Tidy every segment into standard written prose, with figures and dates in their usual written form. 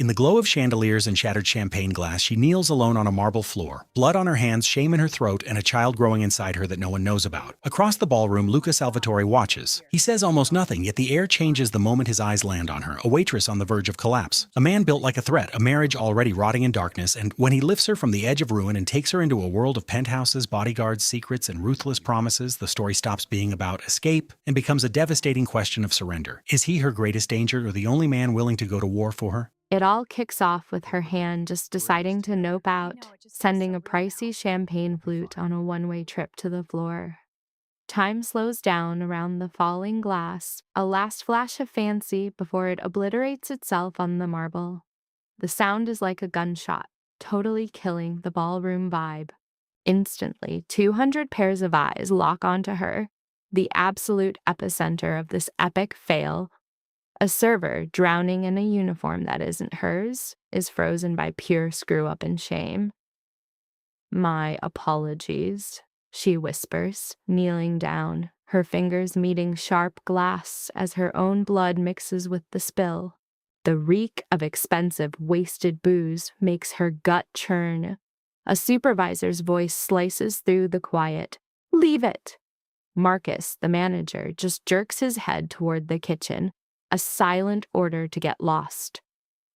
In the glow of chandeliers and shattered champagne glass, she kneels alone on a marble floor, blood on her hands, shame in her throat, and a child growing inside her that no one knows about. Across the ballroom, Luca Salvatore watches. He says almost nothing, yet the air changes the moment his eyes land on her, a waitress on the verge of collapse. A man built like a threat, a marriage already rotting in darkness, and when he lifts her from the edge of ruin and takes her into a world of penthouses, bodyguards, secrets, and ruthless promises, the story stops being about escape and becomes a devastating question of surrender. Is he her greatest danger or the only man willing to go to war for her? It all kicks off with her hand just deciding to nope out, sending a pricey champagne flute on a one-way trip to the floor. Time slows down around the falling glass, a last flash of fancy before it obliterates itself on the marble. The sound is like a gunshot, totally killing the ballroom vibe. Instantly, 200 pairs of eyes lock onto her, the absolute epicenter of this epic fail. A server, drowning in a uniform that isn't hers, is frozen by pure screw-up and shame. "My apologies," she whispers, kneeling down, her fingers meeting sharp glass as her own blood mixes with the spill. The reek of expensive, wasted booze makes her gut churn. A supervisor's voice slices through the quiet. "Leave it!" Marcus, the manager, just jerks his head toward the kitchen, a silent order to get lost.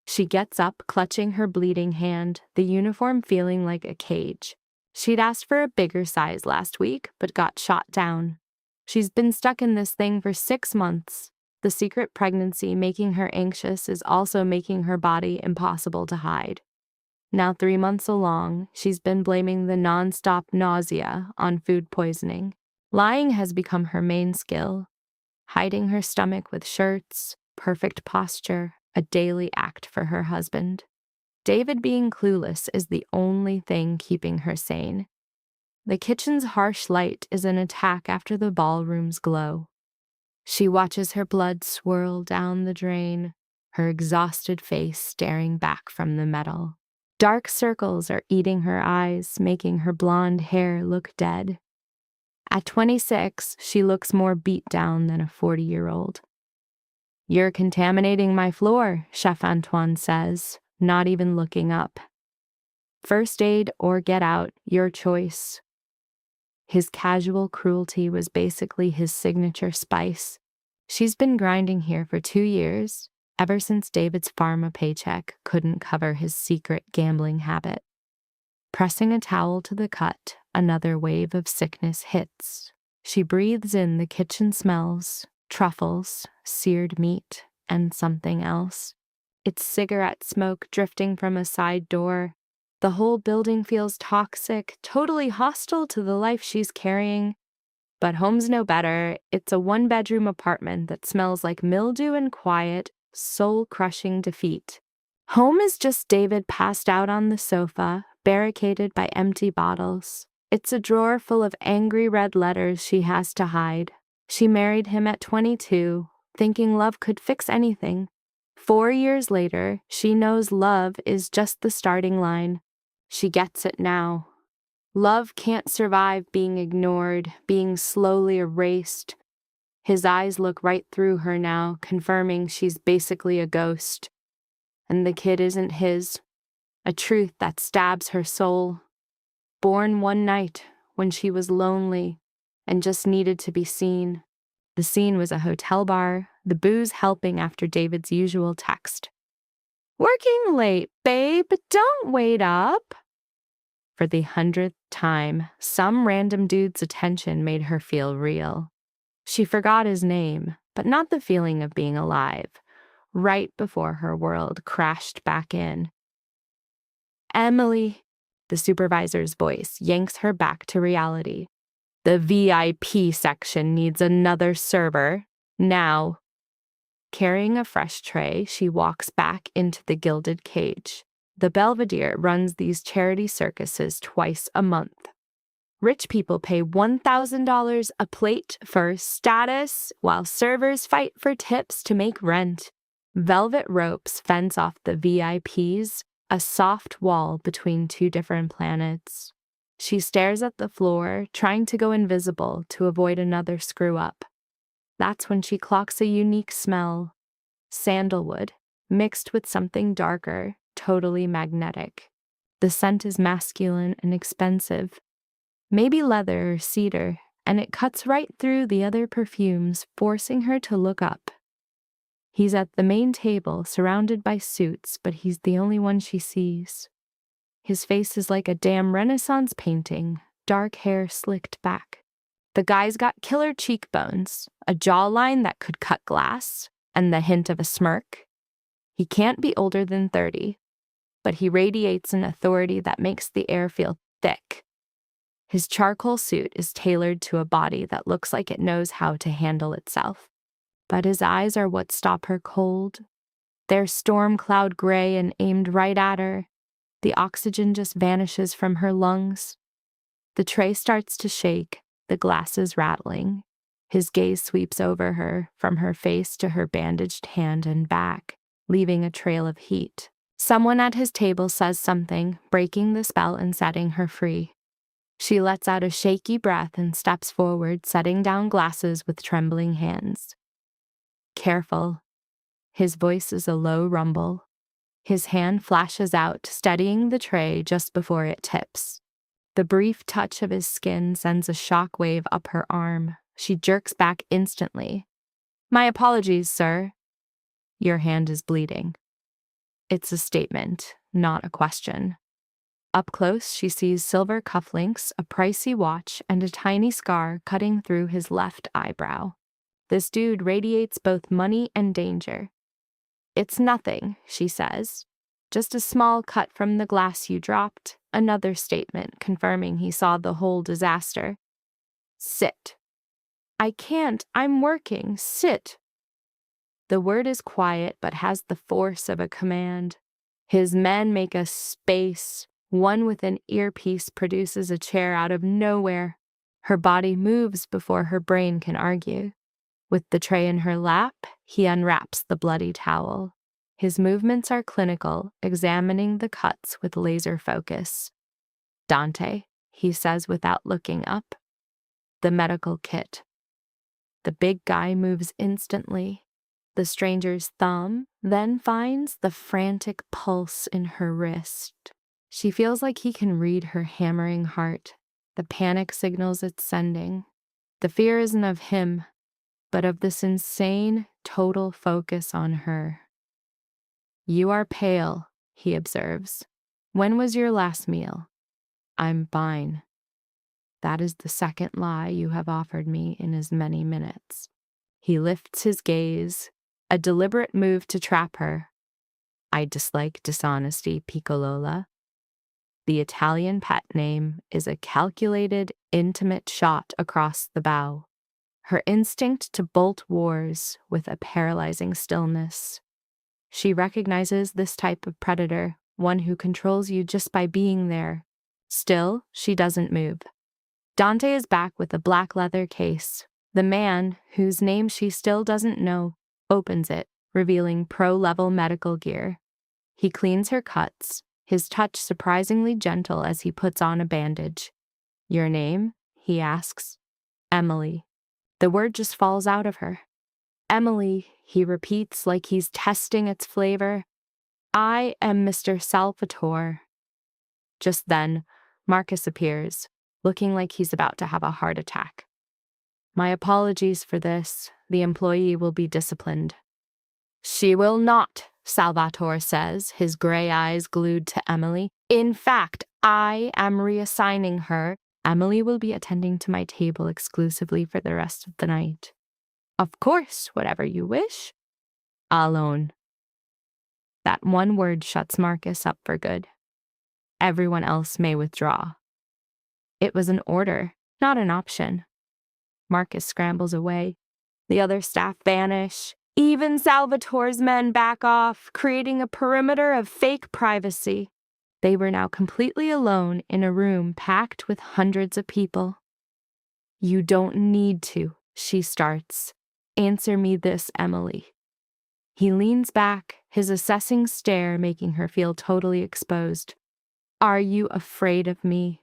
She gets up, clutching her bleeding hand, the uniform feeling like a cage. She'd asked for a bigger size last week, but got shot down. She's been stuck in this thing for 6 months. The secret pregnancy making her anxious is also making her body impossible to hide. Now 3 months along, she's been blaming the nonstop nausea on food poisoning. Lying has become her main skill. Hiding her stomach with shirts, perfect posture, a daily act for her husband. David being clueless is the only thing keeping her sane. The kitchen's harsh light is an attack after the ballroom's glow. She watches her blood swirl down the drain, her exhausted face staring back from the metal. Dark circles are eating her eyes, making her blonde hair look dead. At 26, she looks more beat down than a 40-year-old. "You're contaminating my floor," Chef Antoine says, not even looking up. "First aid or get out, your choice." His casual cruelty was basically his signature spice. She's been grinding here for 2 years, ever since David's pharma paycheck couldn't cover his secret gambling habit. Pressing a towel to the cut, another wave of sickness hits. She breathes in the kitchen smells, truffles, seared meat, and something else. It's cigarette smoke drifting from a side door. The whole building feels toxic, totally hostile to the life she's carrying. But home's no better. It's a 1-bedroom apartment that smells like mildew and quiet, soul-crushing defeat. Home is just David passed out on the sofa, barricaded by empty bottles. It's a drawer full of angry red letters she has to hide. She married him at 22, thinking love could fix anything. 4 years later, she knows love is just the starting line. She gets it now. Love can't survive being ignored, being slowly erased. His eyes look right through her now, confirming she's basically a ghost. And the kid isn't his. A truth that stabs her soul. Born one night when she was lonely and just needed to be seen. The scene was a hotel bar, the booze helping after David's usual text. "Working late, babe, don't wait up." For the 100th time, some random dude's attention made her feel real. She forgot his name, but not the feeling of being alive, right before her world crashed back in. "Emily," the supervisor's voice yanks her back to reality. "The VIP section needs another server, now." Carrying a fresh tray, she walks back into the gilded cage. The Belvedere runs these charity circuses twice a month. Rich people pay $1,000 a plate for status, while servers fight for tips to make rent. Velvet ropes fence off the VIPs, a soft wall between 2 different planets. She stares at the floor, trying to go invisible to avoid another screw-up. That's when she clocks a unique smell. Sandalwood, mixed with something darker, totally magnetic. The scent is masculine and expensive, maybe leather or cedar, and it cuts right through the other perfumes, forcing her to look up. He's at the main table, surrounded by suits, but he's the only one she sees. His face is like a damn Renaissance painting, dark hair slicked back. The guy's got killer cheekbones, a jawline that could cut glass, and the hint of a smirk. He can't be older than 30, but he radiates an authority that makes the air feel thick. His charcoal suit is tailored to a body that looks like it knows how to handle itself. But his eyes are what stop her cold. They're storm cloud gray and aimed right at her. The oxygen just vanishes from her lungs. The tray starts to shake, the glasses rattling. His gaze sweeps over her, from her face to her bandaged hand and back, leaving a trail of heat. Someone at his table says something, breaking the spell and setting her free. She lets out a shaky breath and steps forward, setting down glasses with trembling hands. Careful. His voice is a low rumble. His hand flashes out, steadying the tray just before it tips. The brief touch of his skin sends a shock wave up her arm. She jerks back instantly. "My apologies, sir." "Your hand is bleeding." It's a statement, not a question. Up close, she sees silver cufflinks, a pricey watch, and a tiny scar cutting through his left eyebrow. This dude radiates both money and danger. "It's nothing," she says. "Just a small cut from the glass you dropped." Another statement, confirming he saw the whole disaster. "Sit." "I can't. I'm working. Sit." The word is quiet, but has the force of a command. His men make a space. One with an earpiece produces a chair out of nowhere. Her body moves before her brain can argue. With the tray in her lap, he unwraps the bloody towel. His movements are clinical, examining the cuts with laser focus. "Dante," he says without looking up. "The medical kit." The big guy moves instantly. The stranger's thumb then finds the frantic pulse in her wrist. She feels like he can read her hammering heart, the panic signals it's sending. The fear isn't of him, but of this insane, total focus on her. "You are pale," he observes. "When was your last meal?" "I'm fine." "That is the second lie you have offered me in as many minutes." He lifts his gaze, a deliberate move to trap her. "I dislike dishonesty, Piccolola." The Italian pet name is a calculated, intimate shot across the bow. Her instinct to bolt wars with a paralyzing stillness. She recognizes this type of predator, one who controls you just by being there. Still, she doesn't move. Dante is back with a black leather case. The man, whose name she still doesn't know, opens it, revealing pro-level medical gear. He cleans her cuts, his touch surprisingly gentle as he puts on a bandage. "Your name?" he asks. "Emily." The word just falls out of her. "Emily," he repeats like he's testing its flavor. "I am Mr. Salvatore." Just then, Marcus appears, looking like he's about to have a heart attack. "My apologies for this. The employee will be disciplined." "She will not," Salvatore says, his gray eyes glued to Emily. "In fact, I am reassigning her. Emily will be attending to my table exclusively for the rest of the night." "Of course, whatever you wish." "Alone." That one word shuts Marcus up for good. Everyone else may withdraw. It was an order, not an option. Marcus scrambles away. The other staff vanish. Even Salvatore's men back off, creating a perimeter of fake privacy. They were now completely alone in a room packed with hundreds of people. "You don't need to," she starts. "Answer me this, Emily." He leans back, his assessing stare making her feel totally exposed. "Are you afraid of me?"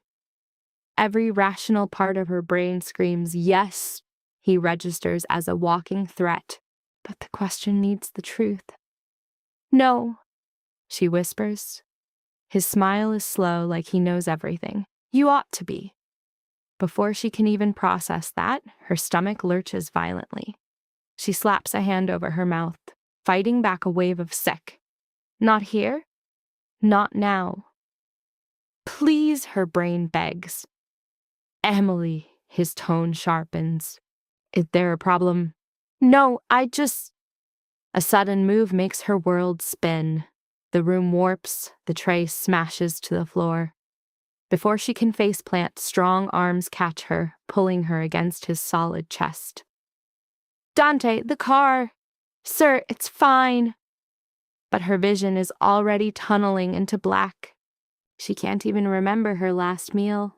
Every rational part of her brain screams yes. He registers as a walking threat. But the question needs the truth. No, she whispers. His smile is slow, like he knows everything. You ought to be. Before she can even process that, her stomach lurches violently. She slaps a hand over her mouth, fighting back a wave of sick. Not here? Not now. Please, her brain begs. Emily, his tone sharpens. Is there a problem? No, A sudden move makes her world spin. The room warps, the tray smashes to the floor. Before she can faceplant, strong arms catch her, pulling her against his solid chest. Dante, the car! Sir, it's fine. But her vision is already tunneling into black. She can't even remember her last meal.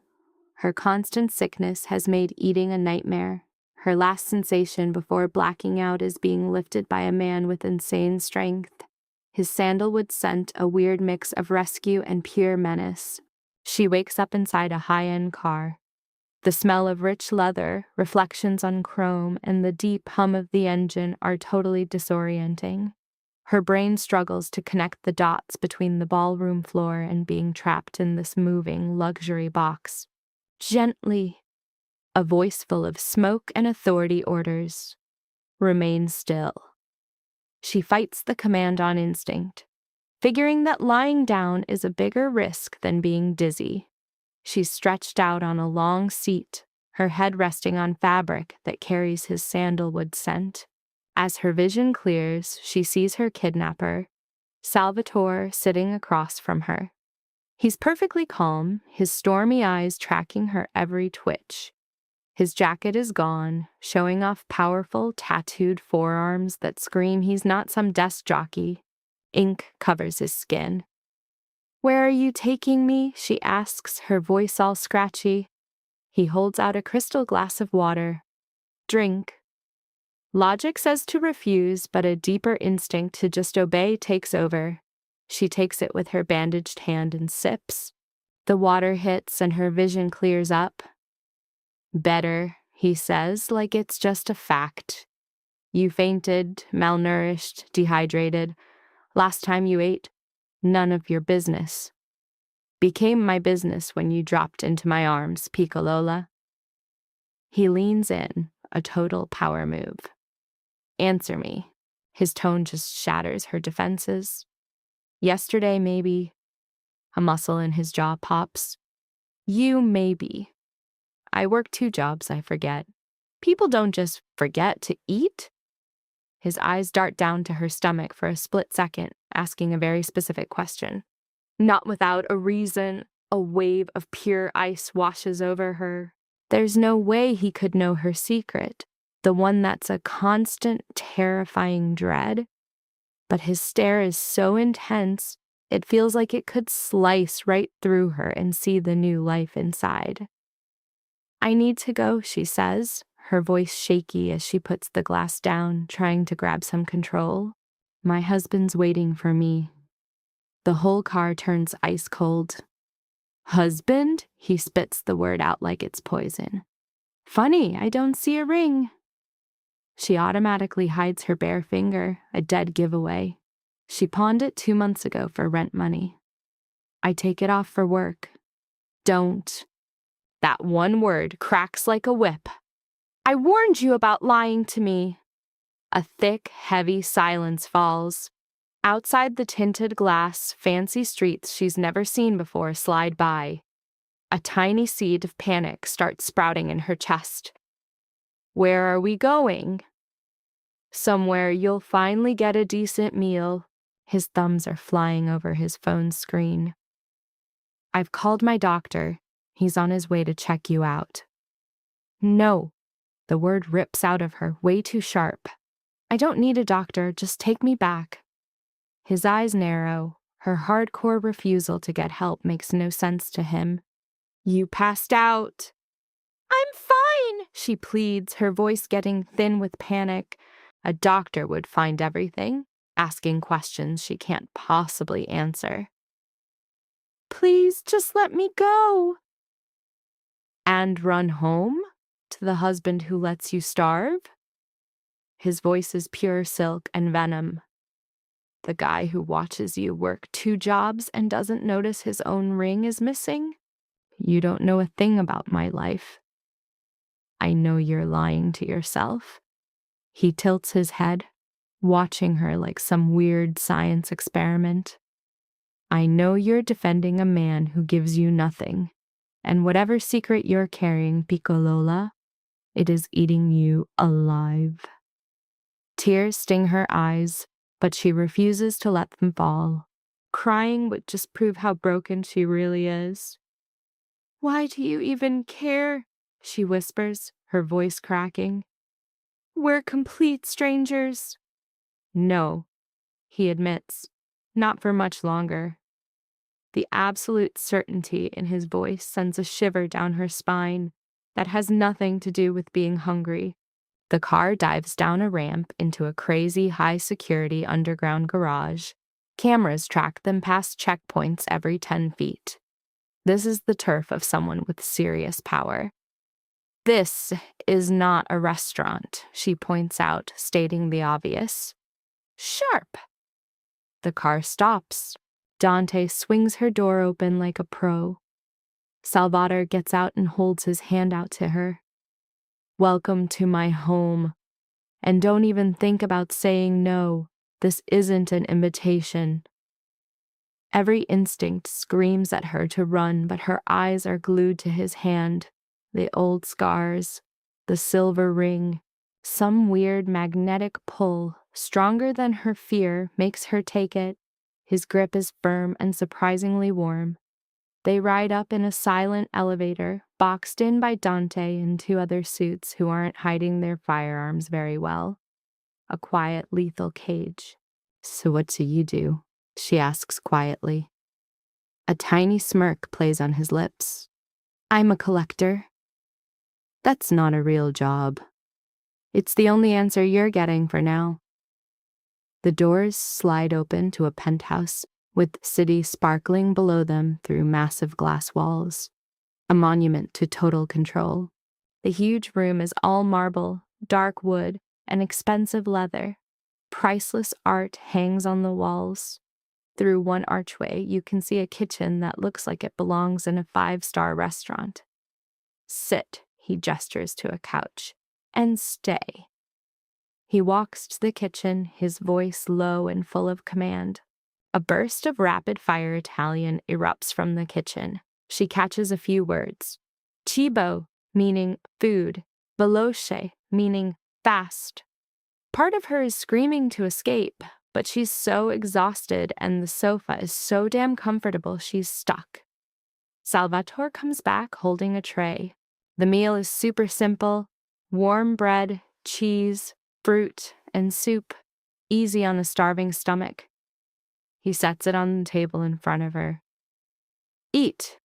Her constant sickness has made eating a nightmare. Her last sensation before blacking out is being lifted by a man with insane strength. His sandalwood scent, a weird mix of rescue and pure menace. She wakes up inside a high-end car. The smell of rich leather, reflections on chrome, and the deep hum of the engine are totally disorienting. Her brain struggles to connect the dots between the ballroom floor and being trapped in this moving luxury box. Gently, a voice full of smoke and authority orders. Remain still. She fights the command on instinct, figuring that lying down is a bigger risk than being dizzy. She's stretched out on a long seat, her head resting on fabric that carries his sandalwood scent. As her vision clears, she sees her kidnapper, Salvatore, sitting across from her. He's perfectly calm, his stormy eyes tracking her every twitch. His jacket is gone, showing off powerful, tattooed forearms that scream he's not some desk jockey. Ink covers his skin. Where are you taking me? She asks, her voice all scratchy. He holds out a crystal glass of water. Drink. Logic says to refuse, but a deeper instinct to just obey takes over. She takes it with her bandaged hand and sips. The water hits and her vision clears up. Better, he says, like it's just a fact. You fainted, malnourished, dehydrated. Last time you ate, none of your business. Became my business when you dropped into my arms, Piccolola. He leans in, a total power move. Answer me. His tone just shatters her defenses. Yesterday, maybe. A muscle in his jaw pops. You, maybe. I work 2 jobs, I forget. People don't just forget to eat. His eyes dart down to her stomach for a split second, asking a very specific question. Not without a reason, a wave of pure ice washes over her. There's no way he could know her secret, the one that's a constant, terrifying dread. But his stare is so intense, it feels like it could slice right through her and see the new life inside. I need to go, she says, her voice shaky as she puts the glass down, trying to grab some control. My husband's waiting for me. The whole car turns ice cold. Husband? He spits the word out like it's poison. Funny, I don't see a ring. She automatically hides her bare finger, a dead giveaway. She pawned it 2 months ago for rent money. I take it off for work. Don't. That one word cracks like a whip. I warned you about lying to me. A thick, heavy silence falls. Outside the tinted glass, fancy streets she's never seen before slide by. A tiny seed of panic starts sprouting in her chest. Where are we going? Somewhere you'll finally get a decent meal. His thumbs are flying over his phone screen. I've called my doctor. He's on his way to check you out. No. The word rips out of her, way too sharp. I don't need a doctor, just take me back. His eyes narrow. Her hardcore refusal to get help makes no sense to him. You passed out. I'm fine, she pleads, her voice getting thin with panic. A doctor would find everything, asking questions she can't possibly answer. Please, just let me go. And run home? To the husband who lets you starve? His voice is pure silk and venom. The guy who watches you work 2 jobs and doesn't notice his own ring is missing? You don't know a thing about my life. I know you're lying to yourself. He tilts his head, watching her like some weird science experiment. I know you're defending a man who gives you nothing, and whatever secret you're carrying, Piccolola, it is eating you alive. Tears sting her eyes, but she refuses to let them fall. Crying would just prove how broken she really is. Why do you even care? She whispers, her voice cracking. We're complete strangers. No, he admits, not for much longer. The absolute certainty in his voice sends a shiver down her spine that has nothing to do with being hungry. The car dives down a ramp into a crazy high-security underground garage. Cameras track them past checkpoints every 10 feet. This is the turf of someone with serious power. This is not a restaurant, she points out, stating the obvious. Sharp! The car stops. Dante swings her door open like a pro. Salvador gets out and holds his hand out to her. Welcome to my home. And don't even think about saying no. This isn't an invitation. Every instinct screams at her to run, but her eyes are glued to his hand. The old scars, the silver ring, some weird magnetic pull, stronger than her fear, makes her take it. His grip is firm and surprisingly warm. They ride up in a silent elevator, boxed in by Dante and 2 other suits who aren't hiding their firearms very well. A quiet, lethal cage. So what do you do? She asks quietly. A tiny smirk plays on his lips. I'm a collector. That's not a real job. It's the only answer you're getting for now. The doors slide open to a penthouse with city sparkling below them through massive glass walls, a monument to total control. The huge room is all marble, dark wood, and expensive leather. Priceless art hangs on the walls. Through one archway, you can see a kitchen that looks like it belongs in a 5-star restaurant. Sit, he gestures to a couch, and stay. He walks to the kitchen, his voice low and full of command. A burst of rapid-fire Italian erupts from the kitchen. She catches a few words. Cibo, meaning food. Veloce, meaning fast. Part of her is screaming to escape, but she's so exhausted and the sofa is so damn comfortable she's stuck. Salvatore comes back holding a tray. The meal is super simple. Warm bread, cheese, fruit, and soup. Easy on a starving stomach. He sets it on the table in front of her. Eat.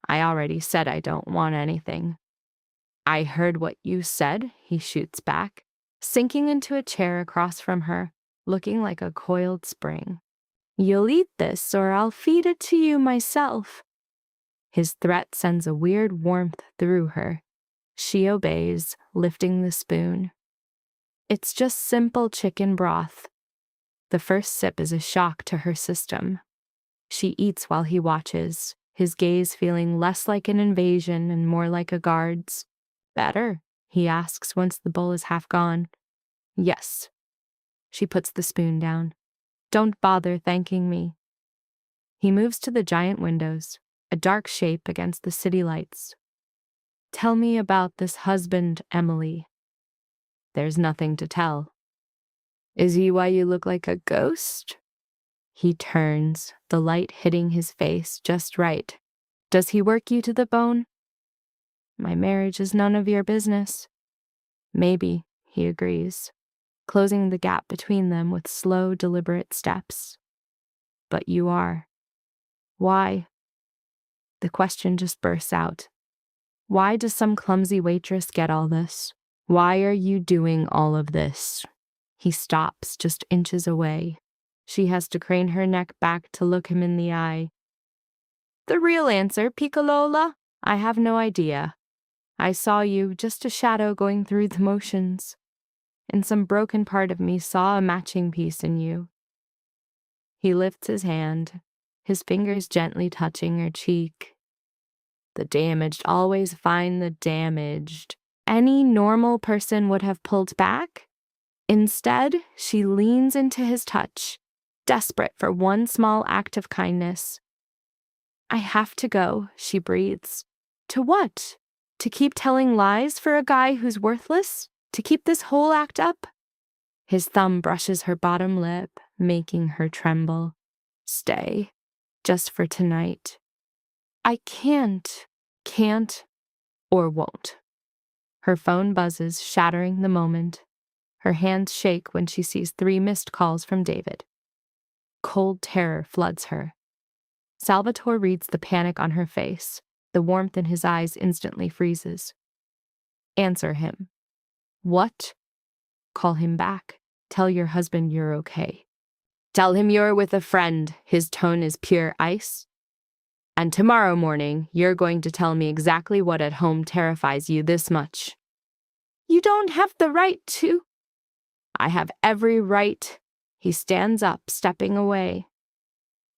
I already said I don't want anything. I heard what you said, he shoots back, sinking into a chair across from her, looking like a coiled spring. You'll eat this or I'll feed it to you myself. His threat sends a weird warmth through her. She obeys, lifting the spoon. It's just simple chicken broth. The first sip is a shock to her system. She eats while he watches, his gaze feeling less like an invasion and more like a guard's. Better? He asks once the bowl is half gone. Yes. She puts the spoon down. Don't bother thanking me. He moves to the giant windows, a dark shape against the city lights. Tell me about this husband, Emily. There's nothing to tell. Is he why you look like a ghost? He turns, the light hitting his face just right. Does he work you to the bone? My marriage is none of your business. Maybe, he agrees, closing the gap between them with slow, deliberate steps. But you are. Why? The question just bursts out. Why does some clumsy waitress get all this? Why are you doing all of this? He stops just inches away. She has to crane her neck back to look him in the eye. The real answer, Piccolola? I have no idea. I saw you, just a shadow going through the motions. And some broken part of me saw a matching piece in you. He lifts his hand, his fingers gently touching her cheek. The damaged always find the damaged. Any normal person would have pulled back. Instead, she leans into his touch, desperate for one small act of kindness. I have to go, she breathes. To what? To keep telling lies for a guy who's worthless? To keep this whole act up? His thumb brushes her bottom lip, making her tremble. Stay, just for tonight. I can't, or won't. Her phone buzzes, shattering the moment. Her hands shake when she sees 3 missed calls from David. Cold terror floods her. Salvatore reads the panic on her face. The warmth in his eyes instantly freezes. Answer him. What? Call him back. Tell your husband you're okay. Tell him you're with a friend. His tone is pure ice. And tomorrow morning, you're going to tell me exactly what at home terrifies you this much. You don't have the right to. I have every right. He stands up, stepping away.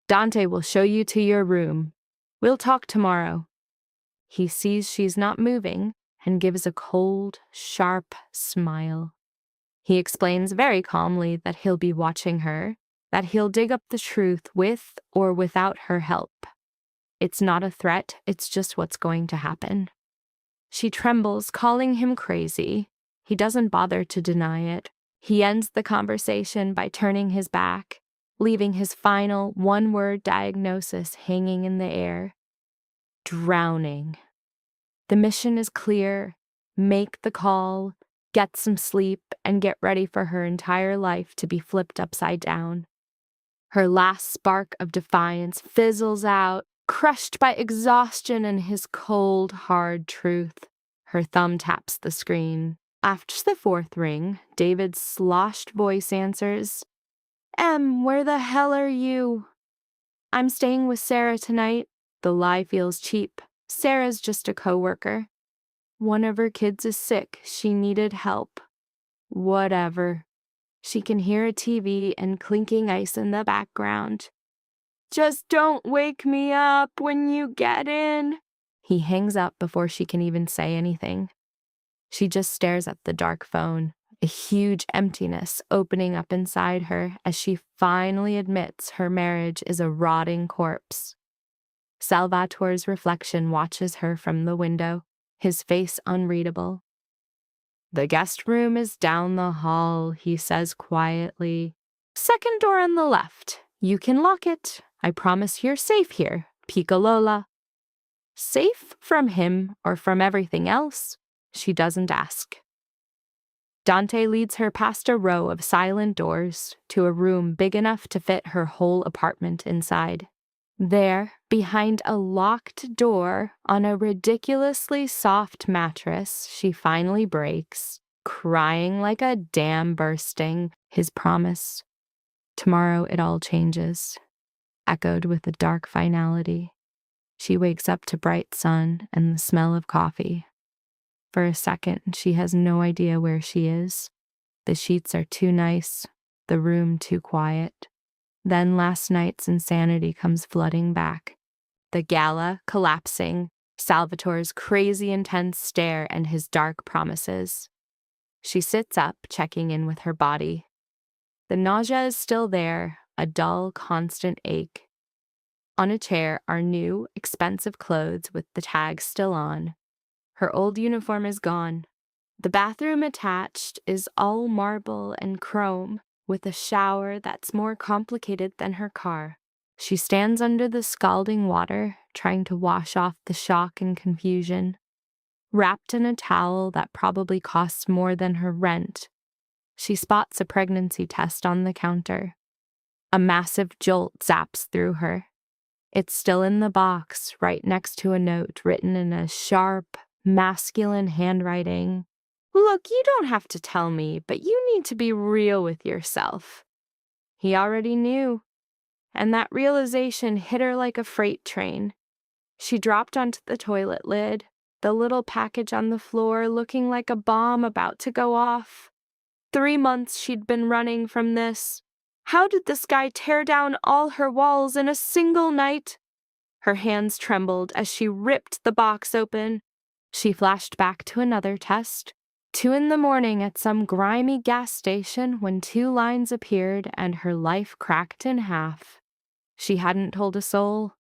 Dante will show you to your room. We'll talk tomorrow. He sees she's not moving and gives a cold, sharp smile. He explains very calmly that he'll be watching her, that he'll dig up the truth with or without her help. It's not a threat, it's just what's going to happen. She trembles, calling him crazy. He doesn't bother to deny it. He ends the conversation by turning his back, leaving his final one-word diagnosis hanging in the air. Drowning. The mission is clear. Make the call, get some sleep, and get ready for her entire life to be flipped upside down. Her last spark of defiance fizzles out, crushed by exhaustion and his cold, hard truth. Her thumb taps the screen. After the 4th ring, David's sloshed voice answers, Em, where the hell are you? I'm staying with Sarah tonight. The lie feels cheap. Sarah's just a coworker. One of her kids is sick. She needed help. Whatever. She can hear a TV and clinking ice in the background. Just don't wake me up when you get in. He hangs up before she can even say anything. She just stares at the dark phone, a huge emptiness opening up inside her as she finally admits her marriage is a rotting corpse. Salvatore's reflection watches her from the window, his face unreadable. The guest room is down the hall, he says quietly. 2nd door on the left. You can lock it. I promise you're safe here, Piccolola. Safe from him or from everything else? She doesn't ask. Dante leads her past a row of silent doors to a room big enough to fit her whole apartment inside. There, behind a locked door on a ridiculously soft mattress, she finally breaks, crying like a dam bursting, his promise. Tomorrow it all changes, echoed with a dark finality. She wakes up to bright sun and the smell of coffee. For a second, she has no idea where she is. The sheets are too nice, the room too quiet. Then last night's insanity comes flooding back. The gala collapsing, Salvatore's crazy intense stare and his dark promises. She sits up, checking in with her body. The nausea is still there, a dull, constant ache. On a chair are new, expensive clothes with the tags still on. Her old uniform is gone. The bathroom attached is all marble and chrome, with a shower that's more complicated than her car. She stands under the scalding water, trying to wash off the shock and confusion. Wrapped in a towel that probably costs more than her rent, she spots a pregnancy test on the counter. A massive jolt zaps through her. It's still in the box, right next to a note written in a sharp, masculine handwriting. Look, you don't have to tell me, but you need to be real with yourself. He already knew, and that realization hit her like a freight train. She dropped onto the toilet lid, the little package on the floor looking like a bomb about to go off. 3 months she'd been running from this, How did this guy tear down all her walls in a single night? Her hands trembled as she ripped the box open. She flashed back to another test. 2 in the morning at some grimy gas station when 2 lines appeared and her life cracked in half. She hadn't told a soul.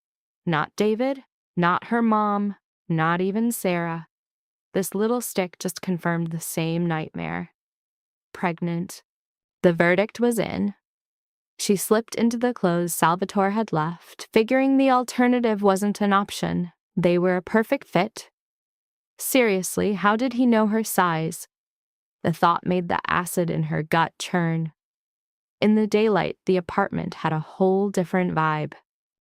Not David, not her mom, not even Sarah. This little stick just confirmed the same nightmare. Pregnant. The verdict was in. She slipped into the clothes Salvatore had left, figuring the alternative wasn't an option. They were a perfect fit. Seriously, how did he know her size? The thought made the acid in her gut churn. In the daylight, the apartment had a whole different vibe.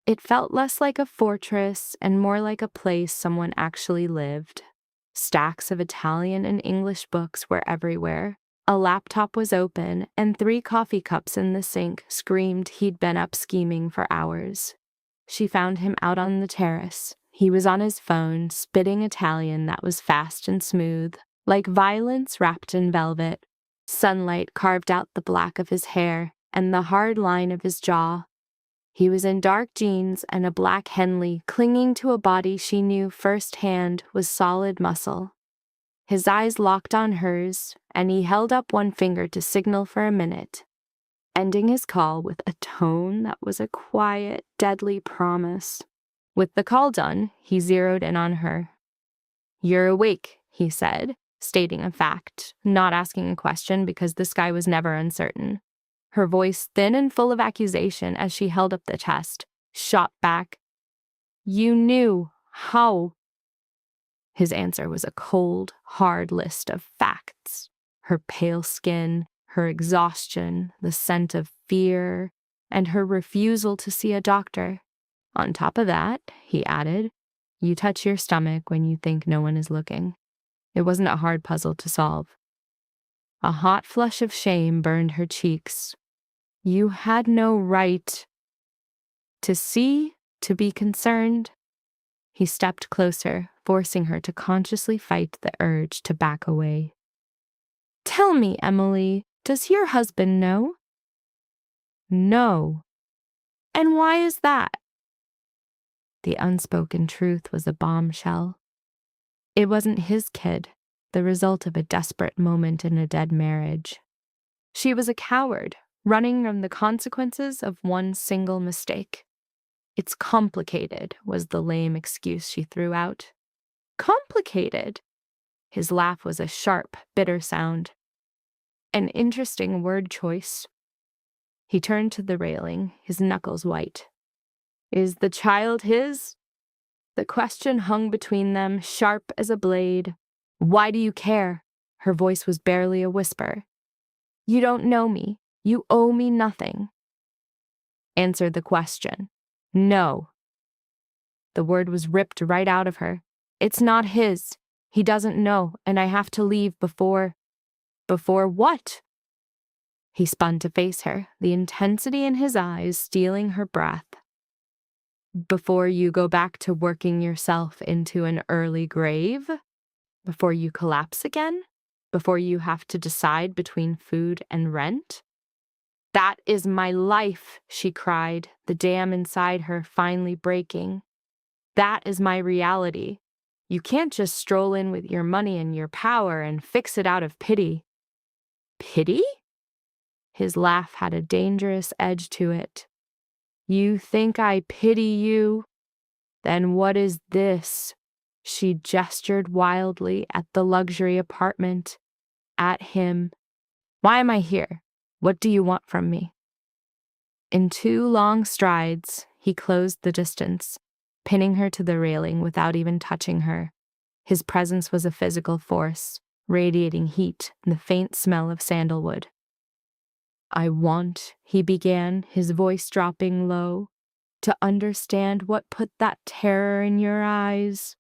It felt less like a fortress and more like a place someone actually lived. Stacks of Italian and English books were everywhere. A laptop was open, and 3 coffee cups in the sink screamed he'd been up scheming for hours. She found him out on the terrace. He was on his phone, spitting Italian that was fast and smooth, like violence wrapped in velvet. Sunlight carved out the black of his hair and the hard line of his jaw. He was in dark jeans and a black Henley, clinging to a body she knew firsthand was solid muscle. His eyes locked on hers, and he held up one finger to signal for a minute, ending his call with a tone that was a quiet, deadly promise. With the call done, he zeroed in on her. "You're awake," he said, stating a fact, not asking a question because this guy was never uncertain. Her voice, thin and full of accusation as she held up the chest, shot back. "You knew. How?" His answer was a cold, hard list of facts. Her pale skin, her exhaustion, the scent of fear, and her refusal to see a doctor. On top of that, he added, you touch your stomach when you think no one is looking. It wasn't a hard puzzle to solve. A hot flush of shame burned her cheeks. You had no right to see, to be concerned. He stepped closer, forcing her to consciously fight the urge to back away. Tell me, Emily, does your husband know? No. And why is that? The unspoken truth was a bombshell. It wasn't his kid, the result of a desperate moment in a dead marriage. She was a coward, running from the consequences of one single mistake. It's complicated, was the lame excuse she threw out. Complicated? His laugh was a sharp, bitter sound. An interesting word choice. He turned to the railing, his knuckles white. Is the child his? The question hung between them, sharp as a blade. Why do you care? Her voice was barely a whisper. You don't know me. You owe me nothing. Answer the question. No. The word was ripped right out of her. It's not his. He doesn't know, and I have to leave before... Before what? He spun to face her, the intensity in his eyes stealing her breath. Before you go back to working yourself into an early grave? Before you collapse again? Before you have to decide between food and rent? That is my life, she cried, the dam inside her finally breaking. That is my reality. You can't just stroll in with your money and your power and fix it out of pity. Pity? His laugh had a dangerous edge to it. You think I pity you? Then what is this? She gestured wildly at the luxury apartment, at him. Why am I here? What do you want from me? In 2 long strides, he closed the distance, pinning her to the railing without even touching her. His presence was a physical force, radiating heat and the faint smell of sandalwood. I want, he began, his voice dropping low, to understand what put that terror in your eyes.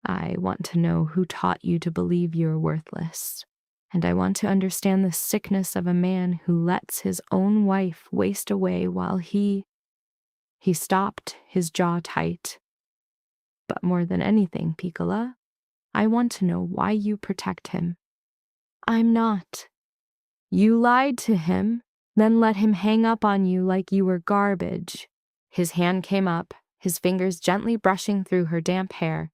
I want to know who taught you to believe you're worthless. And I want to understand the sickness of a man who lets his own wife waste away while he stopped, his jaw tight. But more than anything, Piccola, I want to know why you protect him. I'm not. You lied to him. then let him hang up on you like you were garbage. His hand came up, his fingers gently brushing through her damp hair.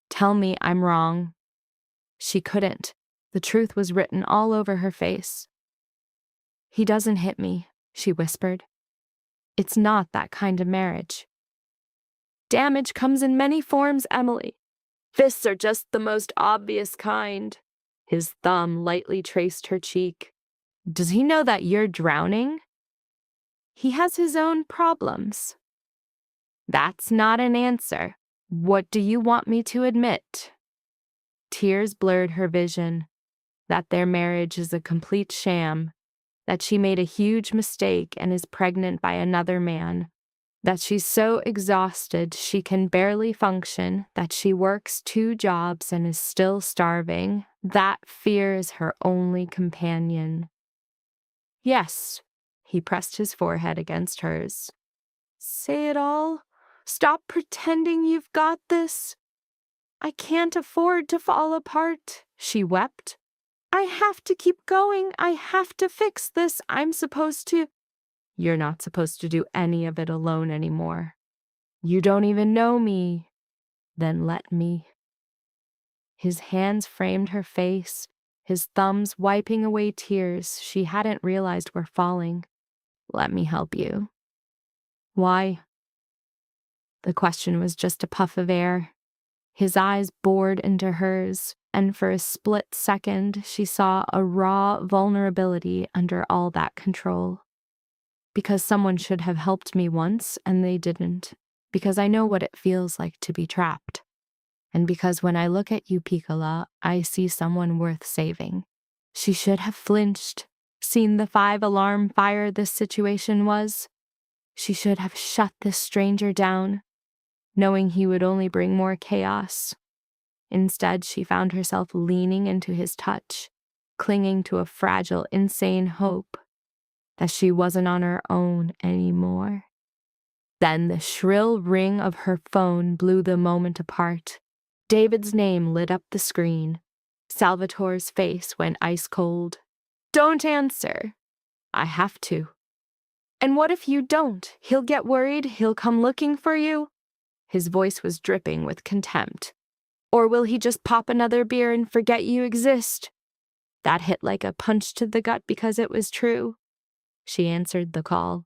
Tell me I'm wrong. She couldn't. The truth was written all over her face. He doesn't hit me, she whispered. It's not that kind of marriage. Damage comes in many forms, Emily. Fists are just the most obvious kind. His thumb lightly traced her cheek. Does he know that you're drowning? He has his own problems. That's not an answer. What do you want me to admit? Tears blurred her vision, that their marriage is a complete sham, that she made a huge mistake and is pregnant by another man, that she's so exhausted she can barely function, that she works 2 jobs and is still starving. That fear is her only companion. Yes, he pressed his forehead against hers. Say it all. Stop pretending you've got this. I can't afford to fall apart, she wept. I have to keep going. I have to fix this. I'm supposed to. You're not supposed to do any of it alone anymore. You don't even know me. Then let me. His hands framed her face, his thumbs wiping away tears she hadn't realized were falling. Let me help you. Why? The question was just a puff of air. His eyes bored into hers, and for a split second she saw a raw vulnerability under all that control. Because someone should have helped me once and they didn't. Because I know what it feels like to be trapped. And because when I look at you, Piccola, I see someone worth saving. She should have flinched, seen the 5-alarm fire this situation was. She should have shut this stranger down, knowing he would only bring more chaos. Instead, she found herself leaning into his touch, clinging to a fragile, insane hope that she wasn't on her own anymore. Then the shrill ring of her phone blew the moment apart. David's name lit up the screen. Salvatore's face went ice cold. Don't answer. I have to. And what if you don't? He'll get worried. He'll come looking for you. His voice was dripping with contempt. Or will he just pop another beer and forget you exist? That hit like a punch to the gut because it was true. She answered the call.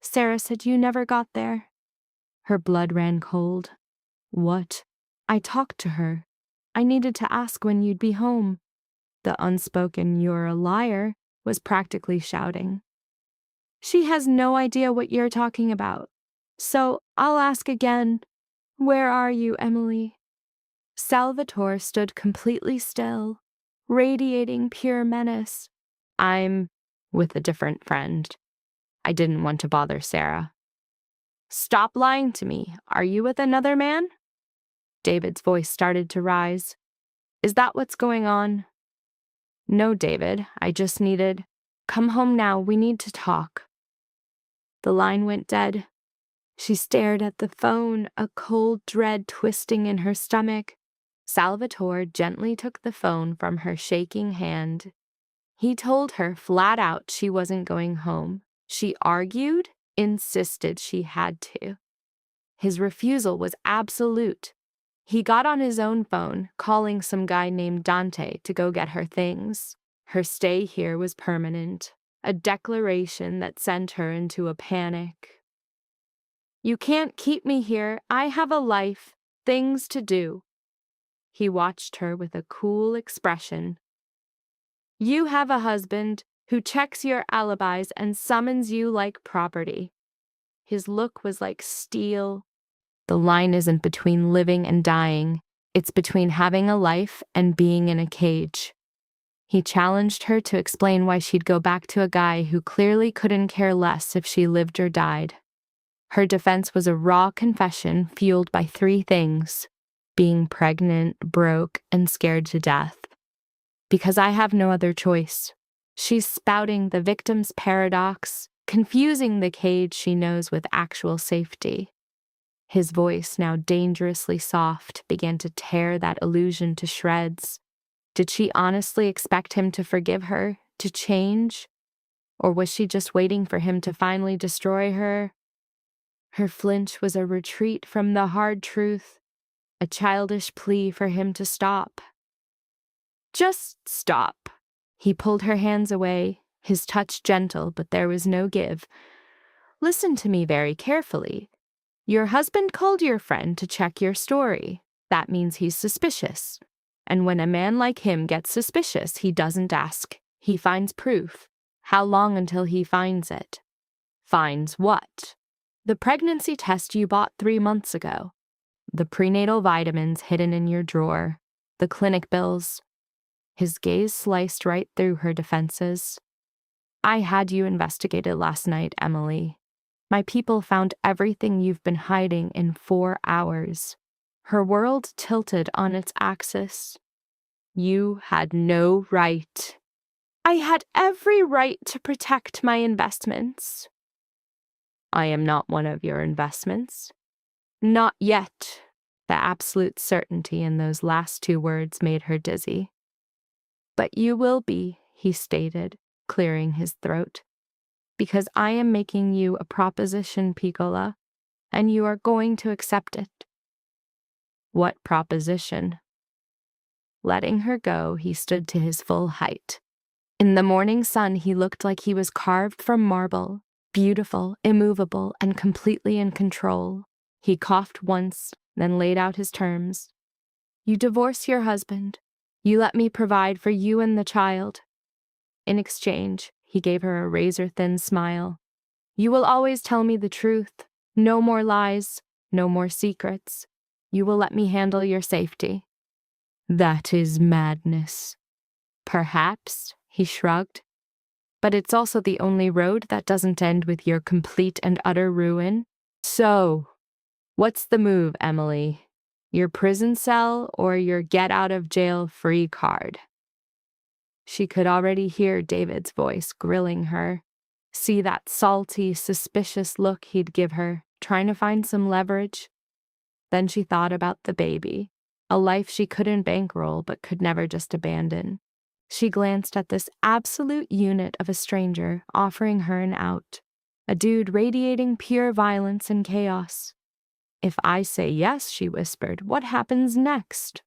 Sarah said you never got there. Her blood ran cold. What? I talked to her. I needed to ask when you'd be home. The unspoken "you're a liar" was practically shouting. She has no idea what you're talking about. So I'll ask again. Where are you, Emily? Salvatore stood completely still, radiating pure menace. I'm with a different friend. I didn't want to bother Sarah. Stop lying to me. Are you with another man? David's voice started to rise. Is that what's going on? No, David. I just needed. Come home now. We need to talk. The line went dead. She stared at the phone, a cold dread twisting in her stomach. Salvatore gently took the phone from her shaking hand. He told her flat out she wasn't going home. She argued, insisted she had to. His refusal was absolute. He got on his own phone, calling some guy named Dante to go get her things. Her stay here was permanent, a declaration that sent her into a panic. You can't keep me here. I have a life, things to do. He watched her with a cool expression. You have a husband who checks your alibis and summons you like property. His look was like steel. The line isn't between living and dying. It's between having a life and being in a cage. He challenged her to explain why she'd go back to a guy who clearly couldn't care less if she lived or died. Her defense was a raw confession fueled by 3 things: being pregnant, broke, and scared to death. Because I have no other choice. She's spouting the victim's paradox, confusing the cage she knows with actual safety. His voice, now dangerously soft, began to tear that illusion to shreds. Did she honestly expect him to forgive her, to change? Or was she just waiting for him to finally destroy her? Her flinch was a retreat from the hard truth, a childish plea for him to stop. Just stop. He pulled her hands away, his touch gentle, but there was no give. Listen to me very carefully. Your husband called your friend to check your story. That means he's suspicious. And when a man like him gets suspicious, he doesn't ask. He finds proof. How long until he finds it? Finds what? The pregnancy test you bought 3 months ago. The prenatal vitamins hidden in your drawer. The clinic bills. His gaze sliced right through her defenses. I had you investigated last night, Emily. My people found everything you've been hiding in 4 hours. Her world tilted on its axis. You had no right. I had every right to protect my investments. I am not one of your investments. Not yet. The absolute certainty in those last 2 words made her dizzy. But you will be, he stated, clearing his throat. Because I am making you a proposition, Piccola, and you are going to accept it. What proposition? Letting her go, he stood to his full height. In the morning sun, he looked like he was carved from marble, beautiful, immovable, and completely in control. He coughed once, then laid out his terms. You divorce your husband. You let me provide for you and the child. In exchange, he gave her a razor-thin smile. You will always tell me the truth. No more lies, no more secrets. You will let me handle your safety. That is madness. Perhaps, he shrugged. But it's also the only road that doesn't end with your complete and utter ruin. So, what's the move, Emily? Your prison cell or your get-out-of-jail-free card? She could already hear David's voice grilling her. See that salty, suspicious look he'd give her, trying to find some leverage. Then she thought about the baby, a life she couldn't bankroll but could never just abandon. She glanced at this absolute unit of a stranger offering her an out, a dude radiating pure violence and chaos. If I say yes, she whispered, what happens next?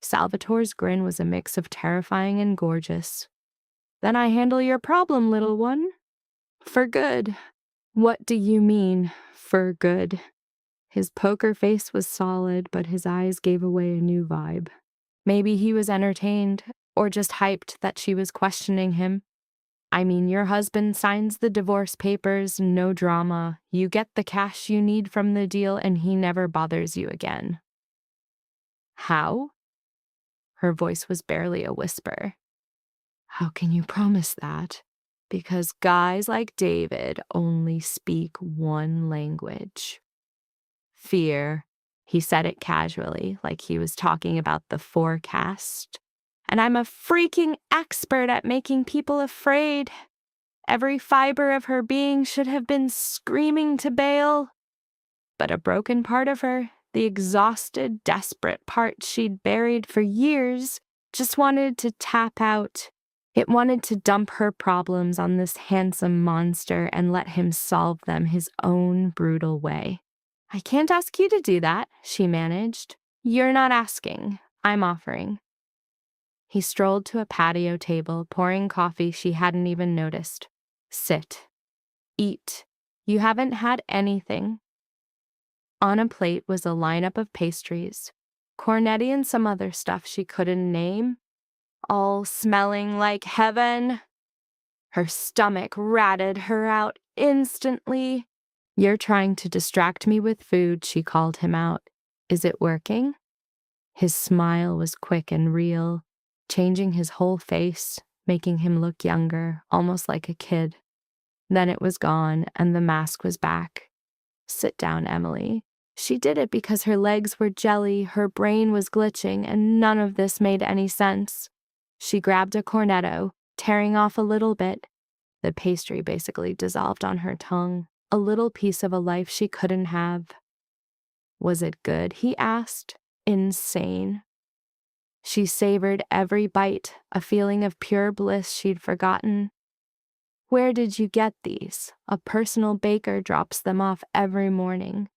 Salvatore's grin was a mix of terrifying and gorgeous. Then I handle your problem, little one. For good. What do you mean, for good? His poker face was solid, but his eyes gave away a new vibe. Maybe he was entertained, or just hyped that she was questioning him. I mean, your husband signs the divorce papers, no drama. You get the cash you need from the deal, and he never bothers you again. How? Her voice was barely a whisper. How can you promise that? Because guys like David only speak one language. Fear. He said it casually, like he was talking about the forecast. And I'm a freaking expert at making people afraid. Every fiber of her being should have been screaming to bail. But a broken part of her, the exhausted, desperate part she'd buried for years, just wanted to tap out. It wanted to dump her problems on this handsome monster and let him solve them his own brutal way. I can't ask you to do that, she managed. You're not asking. I'm offering. He strolled to a patio table, pouring coffee she hadn't even noticed. Sit. Eat. You haven't had anything. On a plate was a lineup of pastries, cornetti and some other stuff she couldn't name, all smelling like heaven. Her stomach ratted her out instantly. You're trying to distract me with food, she called him out. Is it working? His smile was quick and real, changing his whole face, making him look younger, almost like a kid. Then it was gone, and the mask was back. Sit down, Emily. She did it because her legs were jelly, her brain was glitching, and none of this made any sense. She grabbed a cornetto, tearing off a little bit. The pastry basically dissolved on her tongue, a little piece of a life she couldn't have. Was it good, he asked. Insane. She savored every bite, a feeling of pure bliss she'd forgotten. Where did you get these? A personal baker drops them off every morning.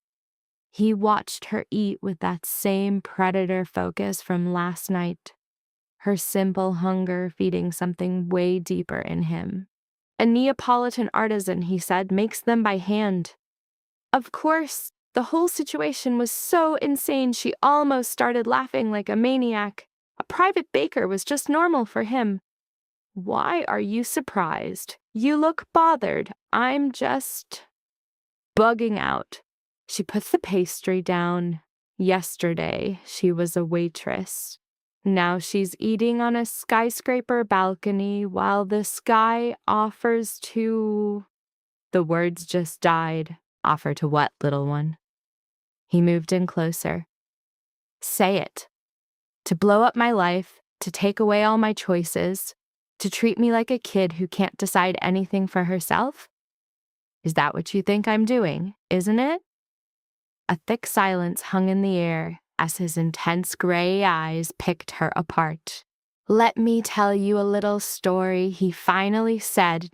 He watched her eat with that same predator focus from last night, her simple hunger feeding something way deeper in him. A Neapolitan artisan, he said, makes them by hand. Of course, the whole situation was so insane she almost started laughing like a maniac. A private baker was just normal for him. Why are you surprised? You look bothered. I'm just bugging out. She puts the pastry down. Yesterday, she was a waitress. Now she's eating on a skyscraper balcony while the sky offers to... The words just died. Offer to what, little one? He moved in closer. Say it. To blow up my life, to take away all my choices, to treat me like a kid who can't decide anything for herself? Is that what you think I'm doing, isn't it? A thick silence hung in the air as his intense gray eyes picked her apart. Let me tell you a little story, he finally said.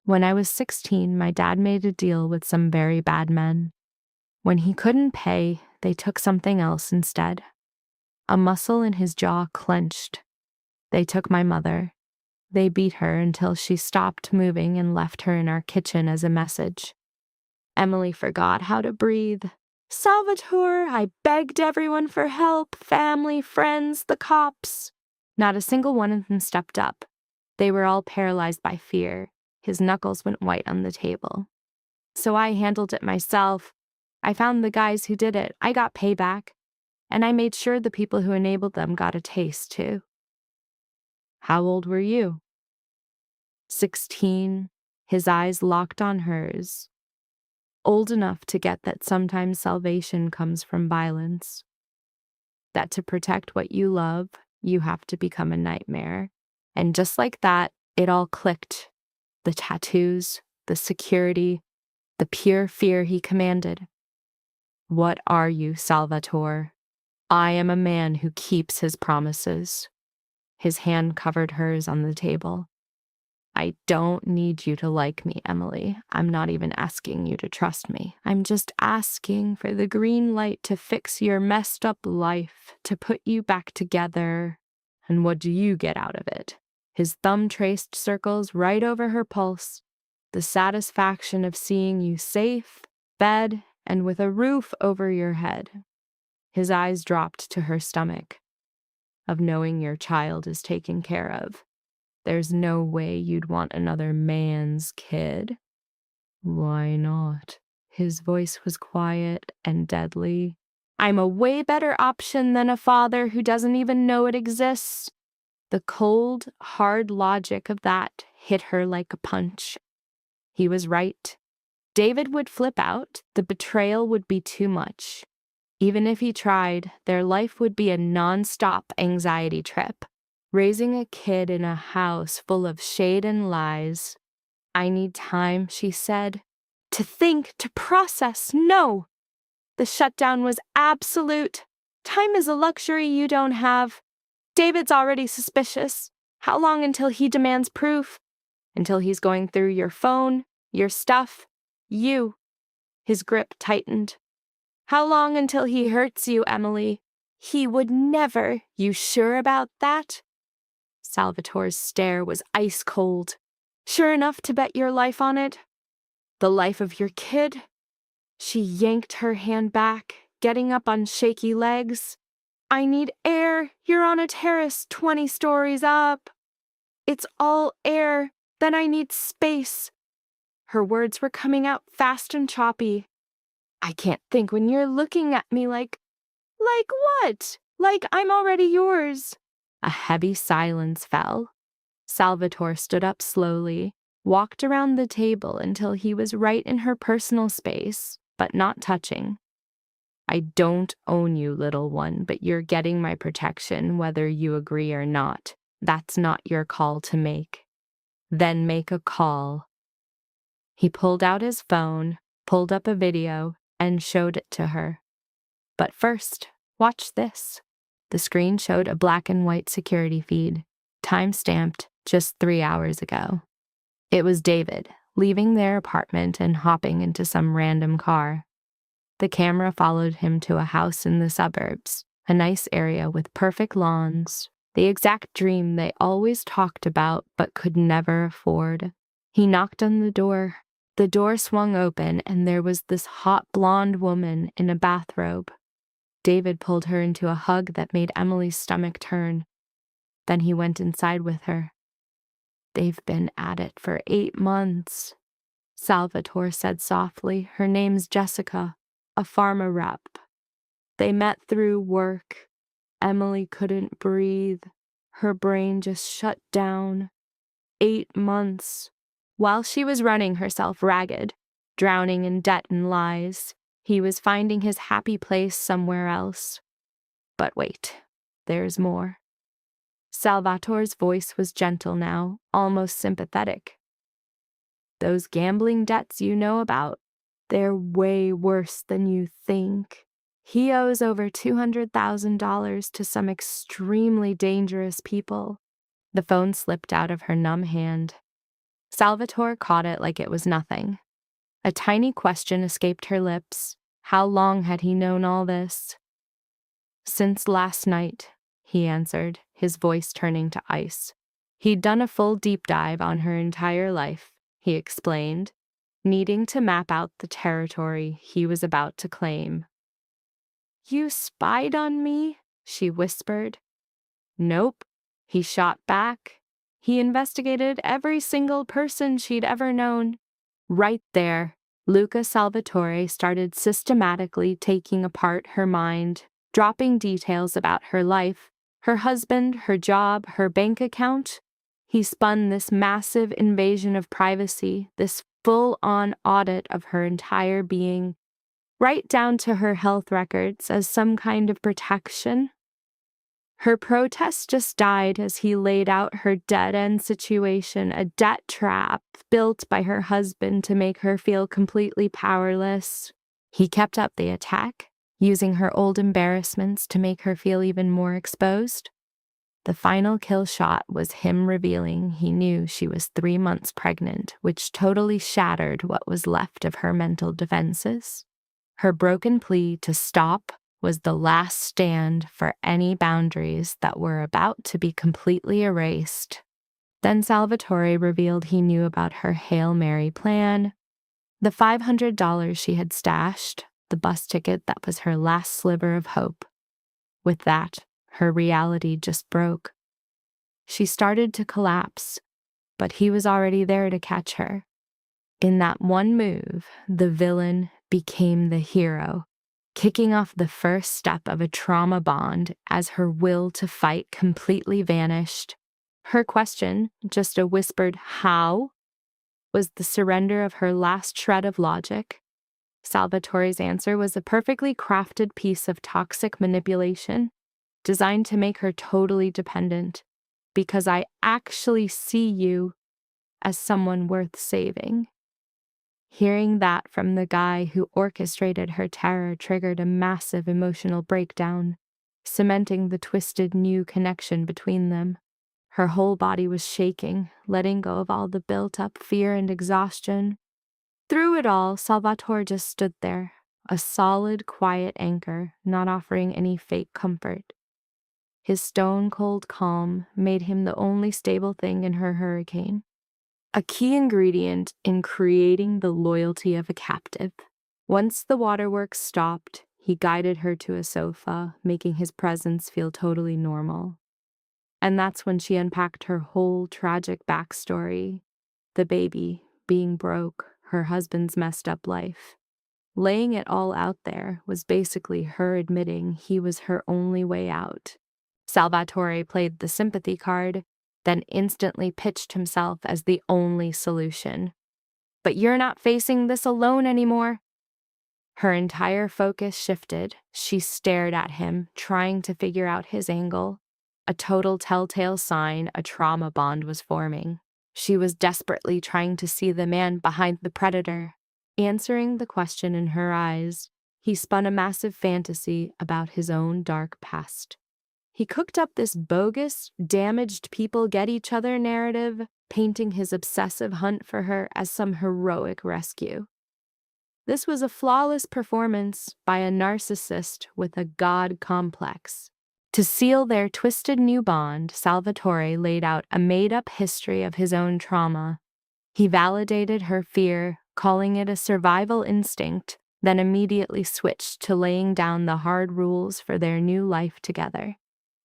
When I was 16, my dad made a deal with some very bad men. When he couldn't pay, they took something else instead. A muscle in his jaw clenched. They took my mother. They beat her until she stopped moving and left her in our kitchen as a message. Emily forgot how to breathe. Salvatore, I begged everyone for help, family, friends, the cops. Not a single one of them stepped up. They were all paralyzed by fear. His knuckles went white on the table. So I handled it myself. I found the guys who did it. I got payback. And I made sure the people who enabled them got a taste, too. How old were you? 16. His eyes locked on hers. Old enough to get that sometimes salvation comes from violence. That to protect what you love, you have to become a nightmare. And just like that, it all clicked. The tattoos, the security, the pure fear he commanded. What are you, Salvatore? I am a man who keeps his promises. His hand covered hers on the table. I don't need you to like me, Emily. I'm not even asking you to trust me. I'm just asking for the green light to fix your messed up life, to put you back together. And what do you get out of it? His thumb traced circles right over her pulse. The satisfaction of seeing you safe, fed, and with a roof over your head. His eyes dropped to her stomach. Of knowing your child is taken care of. There's no way you'd want another man's kid. Why not? His voice was quiet and deadly. I'm a way better option than a father who doesn't even know it exists. The cold, hard logic of that hit her like a punch. He was right. David would flip out. The betrayal would be too much. Even if he tried, their life would be a non-stop anxiety trip. Raising a kid in a house full of shade and lies. I need time, she said. To think, to process, no. The shutdown was absolute. Time is a luxury you don't have. David's already suspicious. How long until he demands proof? Until he's going through your phone, your stuff, you. His grip tightened. How long until he hurts you, Emily? He would never. You sure about that? Salvatore's stare was ice cold. Sure enough to bet your life on it? The life of your kid? She yanked her hand back, getting up on shaky legs. I need air. You're on a terrace 20 stories up. It's all air. Then I need space. Her words were coming out fast and choppy. I can't think when you're looking at me like what? Like I'm already yours. A heavy silence fell. Salvatore stood up slowly, walked around the table until he was right in her personal space, but not touching. I don't own you, little one, but you're getting my protection whether you agree or not. That's not your call to make. Then make a call. He pulled out his phone, pulled up a video, and showed it to her. But first, watch this. The screen showed a black and white security feed, time-stamped just 3 hours ago. It was David, leaving their apartment and hopping into some random car. The camera followed him to a house in the suburbs, a nice area with perfect lawns, the exact dream they always talked about but could never afford. He knocked on the door. The door swung open, and there was this hot blonde woman in a bathrobe. David pulled her into a hug that made Emily's stomach turn. Then he went inside with her. "They've been at it for 8 months," Salvatore said softly. "Her name's Jessica, a pharma rep. They met through work. Emily couldn't breathe. Her brain just shut down. 8 months. While she was running herself ragged, drowning in debt and lies, he was finding his happy place somewhere else. But wait, there's more." Salvatore's voice was gentle now, almost sympathetic. "Those gambling debts you know about, they're way worse than you think. He owes over $200,000 to some extremely dangerous people." The phone slipped out of her numb hand. Salvatore caught it like it was nothing. A tiny question escaped her lips. How long had he known all this? "Since last night," he answered, his voice turning to ice. He'd done a full deep dive on her entire life, he explained, needing to map out the territory he was about to claim. "You spied on me?" she whispered. "Nope," he shot back. He investigated every single person she'd ever known. Right there, Luca Salvatore started systematically taking apart her mind, dropping details about her life, her husband, her job, her bank account. He spun this massive invasion of privacy, this full-on audit of her entire being, right down to her health records as some kind of protection. Her protest just died as he laid out her dead-end situation, a debt trap built by her husband to make her feel completely powerless. He kept up the attack, using her old embarrassments to make her feel even more exposed. The final kill shot was him revealing he knew she was 3 months pregnant, which totally shattered what was left of her mental defenses. Her broken plea to stop was the last stand for any boundaries that were about to be completely erased. Then Salvatore revealed he knew about her Hail Mary plan, the $500 she had stashed, the bus ticket that was her last sliver of hope. With that, her reality just broke. She started to collapse, but he was already there to catch her. In that one move, the villain became the hero, kicking off the first step of a trauma bond as her will to fight completely vanished. Her question, just a whispered "how?" was the surrender of her last shred of logic. Salvatore's answer was a perfectly crafted piece of toxic manipulation, designed to make her totally dependent, because I actually see you as someone worth saving. Hearing that from the guy who orchestrated her terror triggered a massive emotional breakdown, cementing the twisted new connection between them. Her whole body was shaking, letting go of all the built-up fear and exhaustion. Through it all, Salvatore just stood there, a solid, quiet anchor, not offering any fake comfort. His stone-cold calm made him the only stable thing in her hurricane, a key ingredient in creating the loyalty of a captive. Once the waterworks stopped, he guided her to a sofa, making his presence feel totally normal. And that's when she unpacked her whole tragic backstory, the baby, being broke, her husband's messed up life. Laying it all out there was basically her admitting he was her only way out. Salvatore played the sympathy card, then instantly pitched himself as the only solution. "But you're not facing this alone anymore." Her entire focus shifted. She stared at him, trying to figure out his angle. A total telltale sign a trauma bond was forming. She was desperately trying to see the man behind the predator. Answering the question in her eyes, he spun a massive fantasy about his own dark past. He cooked up this bogus, damaged people get each other narrative, painting his obsessive hunt for her as some heroic rescue. This was a flawless performance by a narcissist with a god complex. To seal their twisted new bond, Salvatore laid out a made-up history of his own trauma. He validated her fear, calling it a survival instinct, then immediately switched to laying down the hard rules for their new life together.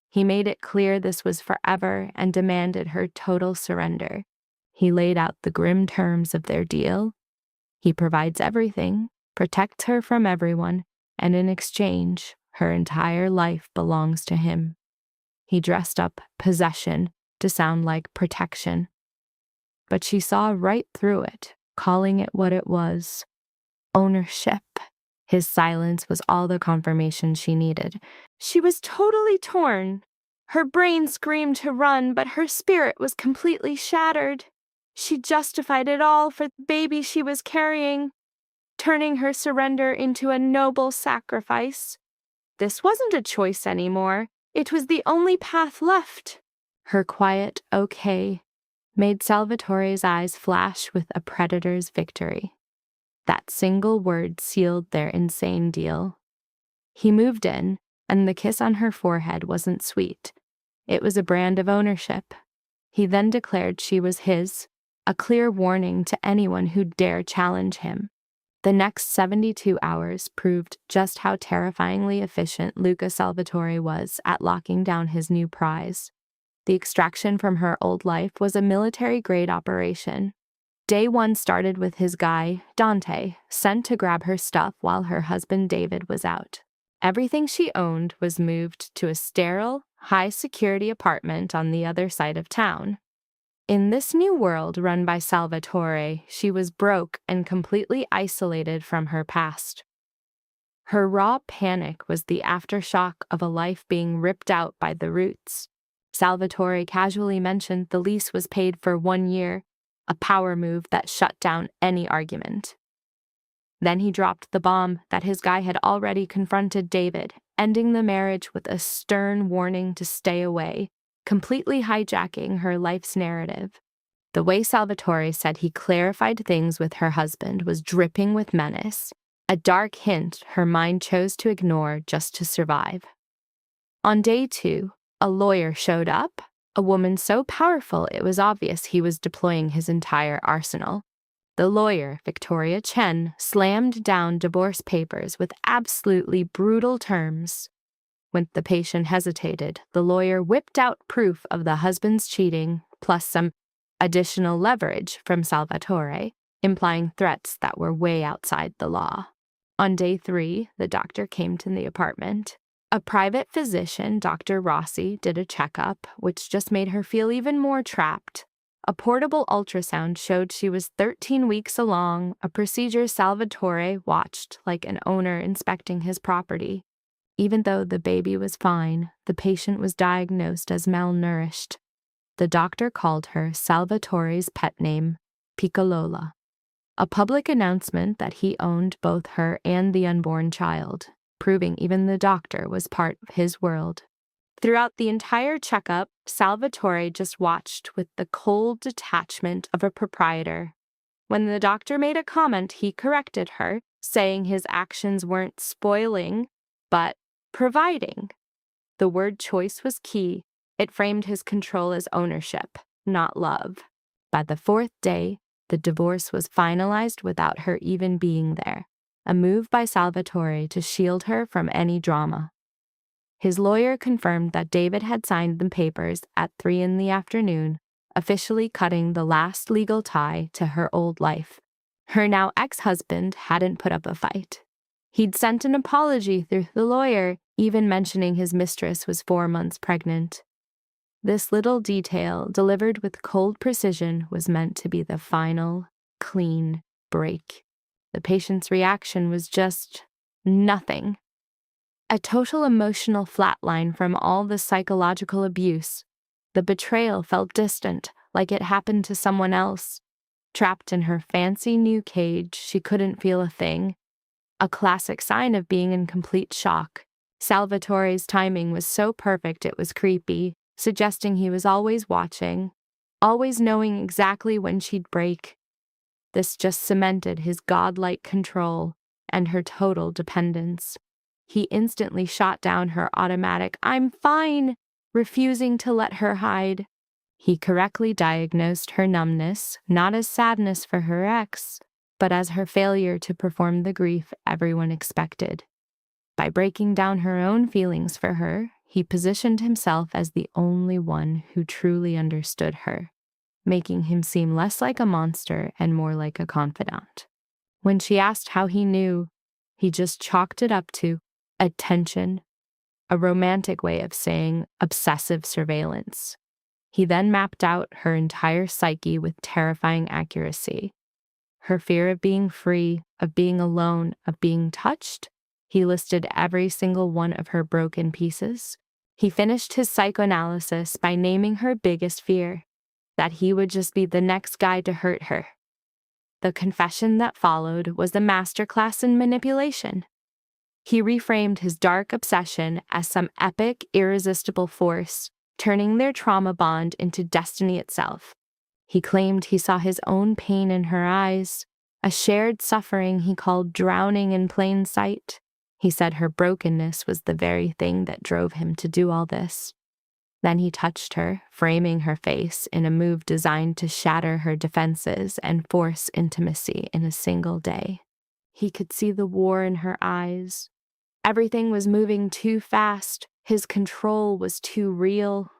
He made it clear this was forever and demanded her total surrender. He laid out the grim terms of their deal. He provides everything, protects her from everyone, and in exchange, her entire life belongs to him. He dressed up possession to sound like protection. But she saw right through it, calling it what it was: ownership. His silence was all the confirmation she needed. She was totally torn. Her brain screamed to run, but her spirit was completely shattered. She justified it all for the baby she was carrying, turning her surrender into a noble sacrifice. This wasn't a choice anymore. It was the only path left. Her quiet okay made Salvatore's eyes flash with a predator's victory. That single word sealed their insane deal. He moved in, and the kiss on her forehead wasn't sweet. It was a brand of ownership. He then declared she was his, a clear warning to anyone who'd dare challenge him. The next 72 hours proved just how terrifyingly efficient Luca Salvatore was at locking down his new prize. The extraction from her old life was a military-grade operation. Day one started with his guy, Dante, sent to grab her stuff while her husband David was out. Everything she owned was moved to a sterile, high-security apartment on the other side of town. In this new world run by Salvatore, she was broke and completely isolated from her past. Her raw panic was the aftershock of a life being ripped out by the roots. Salvatore casually mentioned the lease was paid for 1 year, a power move that shut down any argument. Then he dropped the bomb that his guy had already confronted David, ending the marriage with a stern warning to stay away, completely hijacking her life's narrative. The way Salvatore said he clarified things with her husband was dripping with menace, a dark hint her mind chose to ignore just to survive. On day 2, a lawyer showed up, a woman so powerful it was obvious he was deploying his entire arsenal. The lawyer, Victoria Chen, slammed down divorce papers with absolutely brutal terms. When the patient hesitated, the lawyer whipped out proof of the husband's cheating, plus some additional leverage from Salvatore, implying threats that were way outside the law. On day 3, the doctor came to the apartment. A private physician, Dr. Rossi, did a checkup, which just made her feel even more trapped. A portable ultrasound showed she was 13 weeks along, a procedure Salvatore watched like an owner inspecting his property. Even though the baby was fine, the patient was diagnosed as malnourished. The doctor called her Salvatore's pet name, Piccolola, a public announcement that he owned both her and the unborn child, proving even the doctor was part of his world. Throughout the entire checkup, Salvatore just watched with the cold detachment of a proprietor. When the doctor made a comment, he corrected her, saying his actions weren't spoiling, but providing. The word choice was key. It framed his control as ownership, not love. By the 4th day, the divorce was finalized without her even being there, a move by Salvatore to shield her from any drama. His lawyer confirmed that David had signed the papers at 3 in the afternoon, officially cutting the last legal tie to her old life. Her now ex-husband hadn't put up a fight. He'd sent an apology through the lawyer, even mentioning his mistress was 4 months pregnant. This little detail, delivered with cold precision, was meant to be the final, clean break. The patient's reaction was just nothing. A total emotional flatline from all the psychological abuse. The betrayal felt distant, like it happened to someone else. Trapped in her fancy new cage, she couldn't feel a thing. A classic sign of being in complete shock. Salvatore's timing was so perfect it was creepy, suggesting he was always watching, always knowing exactly when she'd break. This just cemented his godlike control and her total dependence. He instantly shot down her automatic, "I'm fine," refusing to let her hide. He correctly diagnosed her numbness, not as sadness for her ex, but as her failure to perform the grief everyone expected. By breaking down her own feelings for her, he positioned himself as the only one who truly understood her, making him seem less like a monster and more like a confidant. When she asked how he knew, he just chalked it up to attention, a romantic way of saying obsessive surveillance. He then mapped out her entire psyche with terrifying accuracy. Her fear of being free, of being alone, of being touched. He listed every single one of her broken pieces. He finished his psychoanalysis by naming her biggest fear, that he would just be the next guy to hurt her. The confession that followed was a masterclass in manipulation. He reframed his dark obsession as some epic, irresistible force, turning their trauma bond into destiny itself. He claimed he saw his own pain in her eyes, a shared suffering he called drowning in plain sight. He said her brokenness was the very thing that drove him to do all this. Then he touched her, framing her face in a move designed to shatter her defenses and force intimacy in a single day. He could see the war in her eyes. Everything was moving too fast. His control was too real.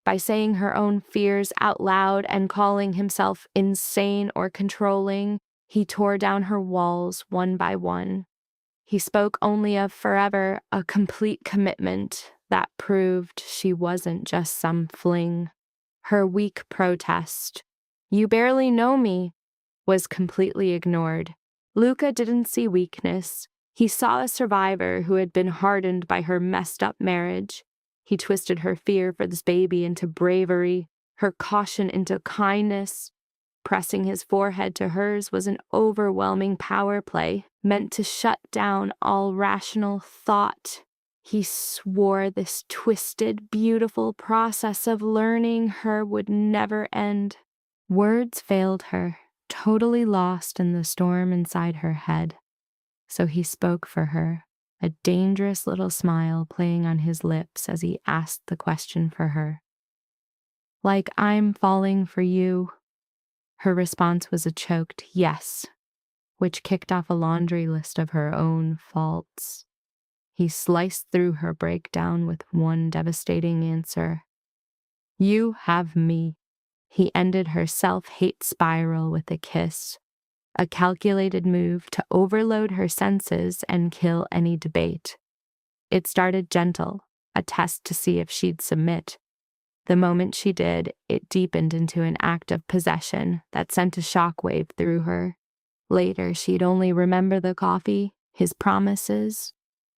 By saying her own fears out loud and calling himself insane or controlling, he tore down her walls one by one. He spoke only of forever, a complete commitment that proved she wasn't just some fling. Her weak protest, "You barely know me," was completely ignored. Luca didn't see weakness. He saw a survivor who had been hardened by her messed up marriage. He twisted her fear for this baby into bravery, her caution into kindness. Pressing his forehead to hers was an overwhelming power play meant to shut down all rational thought. He swore this twisted, beautiful process of learning her would never end. Words failed her, totally lost in the storm inside her head. So he spoke for her, a dangerous little smile playing on his lips as he asked the question for her. "Like I'm falling for you?" Her response was a choked yes, which kicked off a laundry list of her own faults. He sliced through her breakdown with one devastating answer. "You have me." He ended her self-hate spiral with a kiss, a calculated move to overload her senses and kill any debate. It started gentle, a test to see if she'd submit. The moment she did, it deepened into an act of possession that sent a shockwave through her. Later, she'd only remember the coffee, his promises,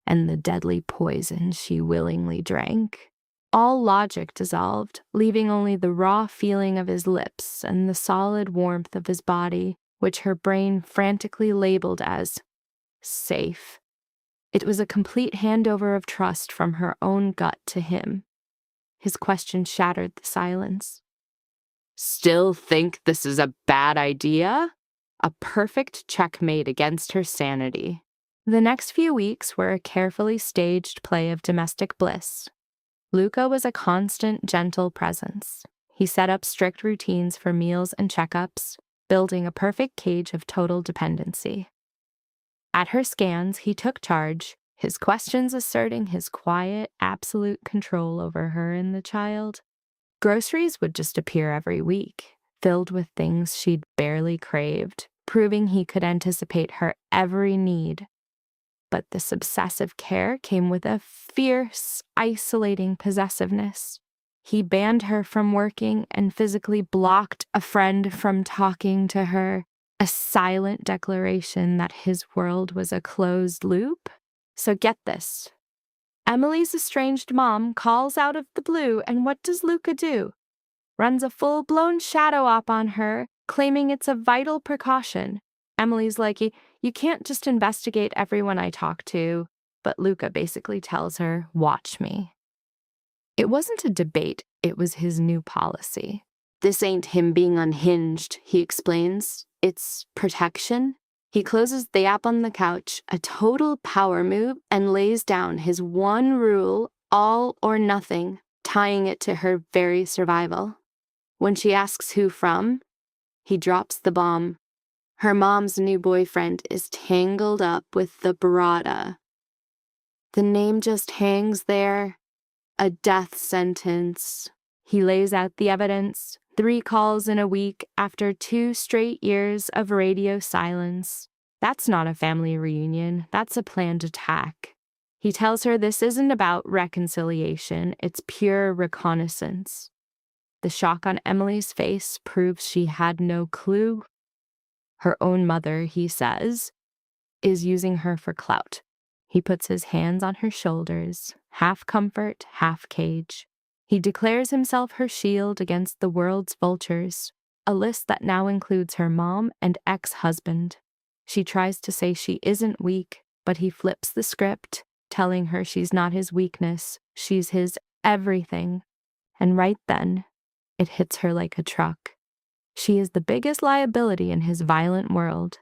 and the deadly poison she willingly drank. All logic dissolved, leaving only the raw feeling of his lips and the solid warmth of his body, which her brain frantically labeled as safe. It was a complete handover of trust from her own gut to him. His question shattered the silence. "Still think this is a bad idea?" A perfect checkmate against her sanity. The next few weeks were a carefully staged play of domestic bliss. Luca was a constant, gentle presence. He set up strict routines for meals and checkups, building a perfect cage of total dependency. At her scans, he took charge, his questions asserting his quiet, absolute control over her and the child. Groceries would just appear every week, filled with things she'd barely craved, proving he could anticipate her every need. But this obsessive care came with a fierce, isolating possessiveness. He banned her from working and physically blocked a friend from talking to her, a silent declaration that his world was a closed loop. So get this. Emily's estranged mom calls out of the blue, and what does Luca do? Runs a full-blown shadow op on her, claiming it's a vital precaution. Emily's like, you can't just investigate everyone I talk to. but Luca basically tells her, "Watch me." It wasn't a debate, it was his new policy. "This ain't him being unhinged," he explains. "It's protection." He closes the app on the couch, a total power move, and lays down his one rule, all or nothing, tying it to her very survival. When she asks who from, he drops the bomb. Her mom's new boyfriend is tangled up with the Barada. The name just hangs there, a death sentence. He lays out the evidence, 3 calls in a week after 2 straight years of radio silence. That's not a family reunion, that's a planned attack. He tells her this isn't about reconciliation, it's pure reconnaissance. The shock on Emily's face proves she had no clue. Her own mother, he says, is using her for clout. He puts his hands on her shoulders, half comfort, half cage. He declares himself her shield against the world's vultures, a list that now includes her mom and ex-husband. She tries to say she isn't weak, but he flips the script, telling her she's not his weakness, she's his everything. And right then, it hits her like a truck. She is the biggest liability in his violent world.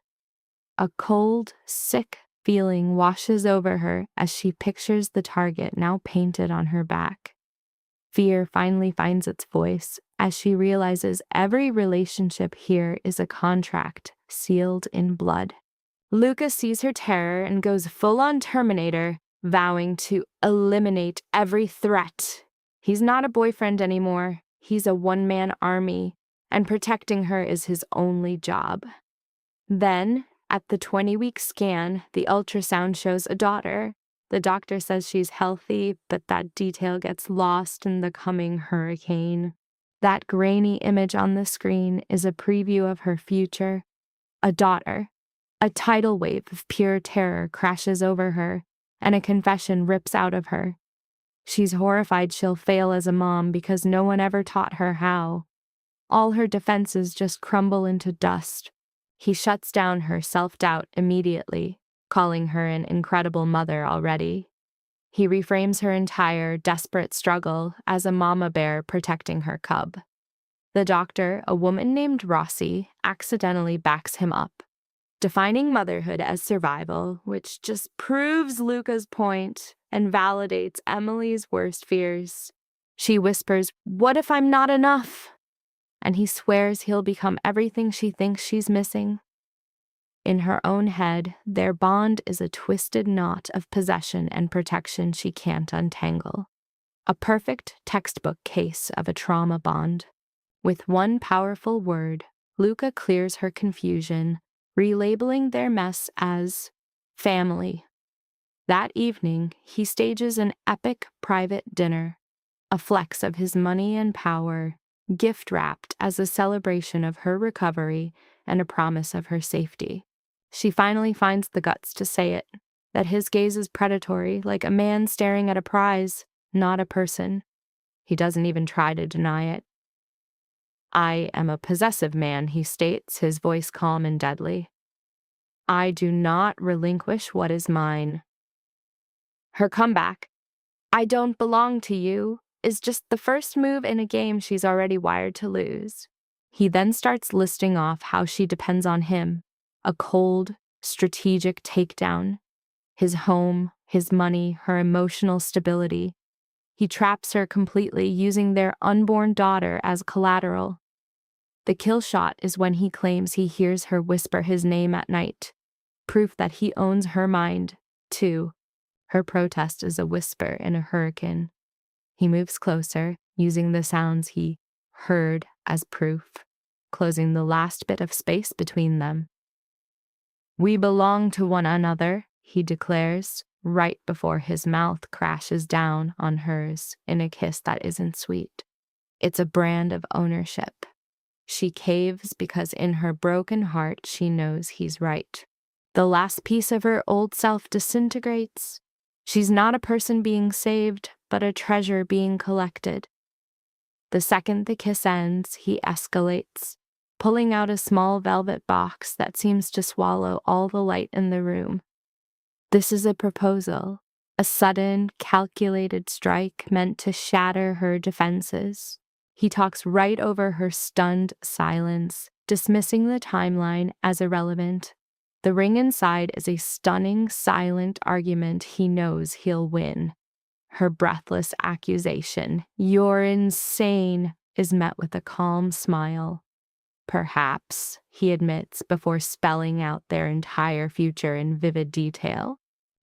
A cold, sick feeling washes over her as she pictures the target now painted on her back. Fear finally finds its voice as she realizes every relationship here is a contract sealed in blood. Luca sees her terror and goes full-on Terminator, vowing to eliminate every threat. He's not a boyfriend anymore. He's a one-man army, and protecting her is his only job. Then, at the 20-week scan, the ultrasound shows a daughter. The doctor says she's healthy, but that detail gets lost in the coming hurricane. That grainy image on the screen is a preview of her future. A daughter. A tidal wave of pure terror crashes over her, and a confession rips out of her. She's horrified she'll fail as a mom because no one ever taught her how. All her defenses just crumble into dust. He shuts down her self-doubt immediately, calling her an incredible mother already. He reframes her entire desperate struggle as a mama bear protecting her cub. The doctor, a woman named Rossi, accidentally backs him up, defining motherhood as survival, which just proves Luca's point and validates Emily's worst fears. She whispers, "What if I'm not enough?" And he swears he'll become everything she thinks she's missing. In her own head, their bond is a twisted knot of possession and protection she can't untangle. A perfect textbook case of a trauma bond. With one powerful word, Luca clears her confusion, relabeling their mess as family. That evening, he stages an epic private dinner, a flex of his money and power, gift-wrapped as a celebration of her recovery and a promise of her safety. She finally finds the guts to say it, that his gaze is predatory, like a man staring at a prize, not a person. He doesn't even try to deny it. "I am a possessive man," he states, his voice calm and deadly. "I do not relinquish what is mine." Her comeback, "I don't belong to you," is just the first move in a game she's already wired to lose. He then starts listing off how she depends on him, a cold, strategic takedown. His home, his money, her emotional stability. He traps her completely, using their unborn daughter as collateral. The kill shot is when he claims he hears her whisper his name at night, proof that he owns her mind, too. Her protest is a whisper in a hurricane. He moves closer, using the sounds he heard as proof, closing the last bit of space between them. "We belong to one another," he declares, right before his mouth crashes down on hers in a kiss that isn't sweet. It's a brand of ownership. She caves because in her broken heart she knows he's right. The last piece of her old self disintegrates. She's not a person being saved, but a treasure being collected. The second the kiss ends, he escalates, pulling out a small velvet box that seems to swallow all the light in the room. "This is a proposal," a sudden, calculated strike meant to shatter her defenses. He talks right over her stunned silence, dismissing the timeline as irrelevant. The ring inside is a stunning, silent argument he knows he'll win. Her breathless accusation, "You're insane," is met with a calm smile. "Perhaps," he admits before spelling out their entire future in vivid detail.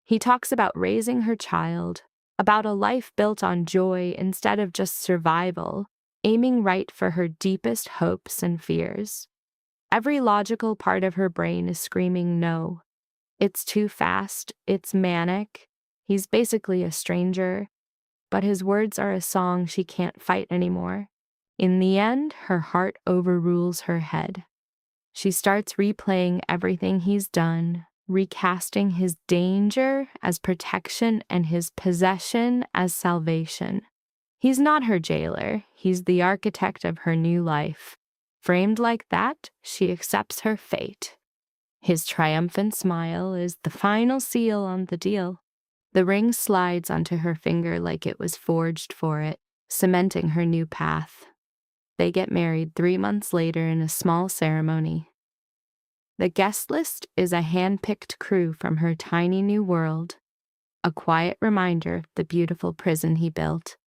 He talks about raising her child, about a life built on joy instead of just survival, aiming right for her deepest hopes and fears. Every logical part of her brain is screaming no. It's too fast, it's manic. He's basically a stranger, but his words are a song she can't fight anymore. In the end, her heart overrules her head. She starts replaying everything he's done, recasting his danger as protection and his possession as salvation. He's not her jailer, he's the architect of her new life. Framed like that, she accepts her fate. His triumphant smile is the final seal on the deal. The ring slides onto her finger like it was forged for it, cementing her new path. They get married 3 months later in a small ceremony. The guest list is a hand-picked crew from her tiny new world, a quiet reminder of the beautiful prison he built.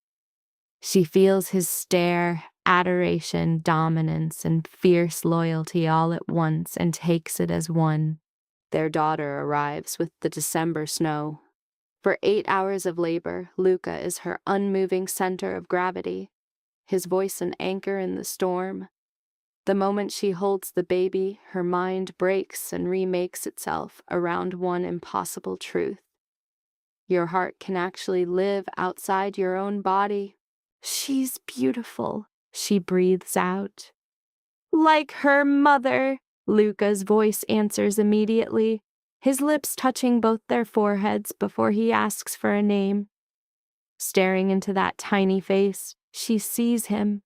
She feels his stare, adoration, dominance, and fierce loyalty all at once and takes it as one. Their daughter arrives with the December snow. For 8 hours of labor, Luca is her unmoving center of gravity, his voice an anchor in the storm. The moment she holds the baby, her mind breaks and remakes itself around one impossible truth. Your heart can actually live outside your own body. "She's beautiful," she breathes out. "Like her mother," Luca's voice answers immediately, his lips touching both their foreheads before he asks for a name. Staring into that tiny face, she sees him,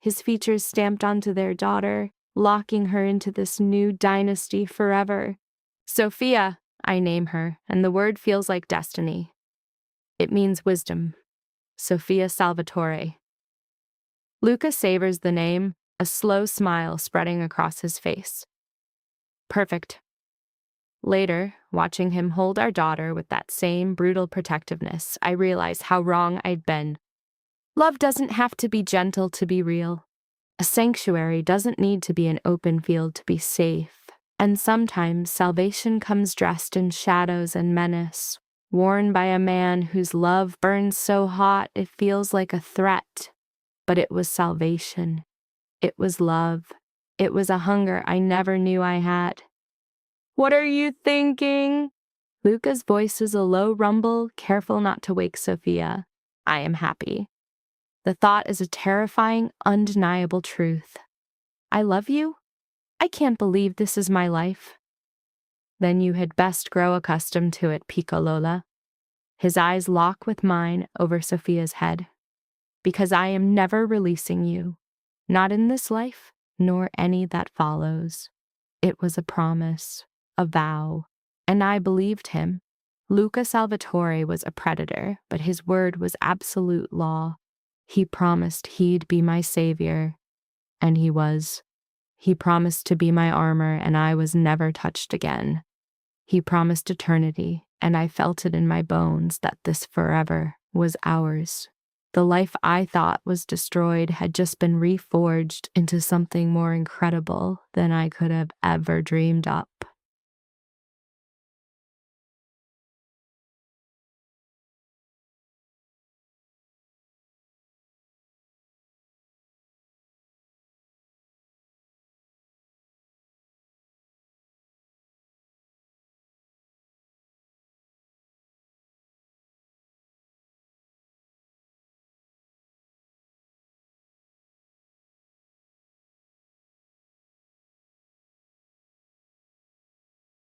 his features stamped onto their daughter, locking her into this new dynasty forever. "Sophia," I name her, and the word feels like destiny. It means wisdom. Sophia Salvatore. Luca savors the name, a slow smile spreading across his face. Perfect. Later, watching him hold our daughter with that same brutal protectiveness, I realize how wrong I'd been. Love doesn't have to be gentle to be real. A sanctuary doesn't need to be an open field to be safe. And sometimes salvation comes dressed in shadows and menace, worn by a man whose love burns so hot it feels like a threat. But it was salvation. It was love. It was a hunger I never knew I had. "What are you thinking?" Luca's voice is a low rumble, careful not to wake Sophia. I am happy. The thought is a terrifying, undeniable truth. "I love you? I can't believe this is my life." "Then you had best grow accustomed to it, Piccolola." His eyes lock with mine over Sophia's head. "Because I am never releasing you. Not in this life, nor any that follows." It was a promise, a vow, and I believed him. Luca Salvatore was a predator, but his word was absolute law. He promised he'd be my savior, and he was. He promised to be my armor, and I was never touched again. He promised eternity, and I felt it in my bones that this forever was ours. The life I thought was destroyed had just been reforged into something more incredible than I could have ever dreamed up.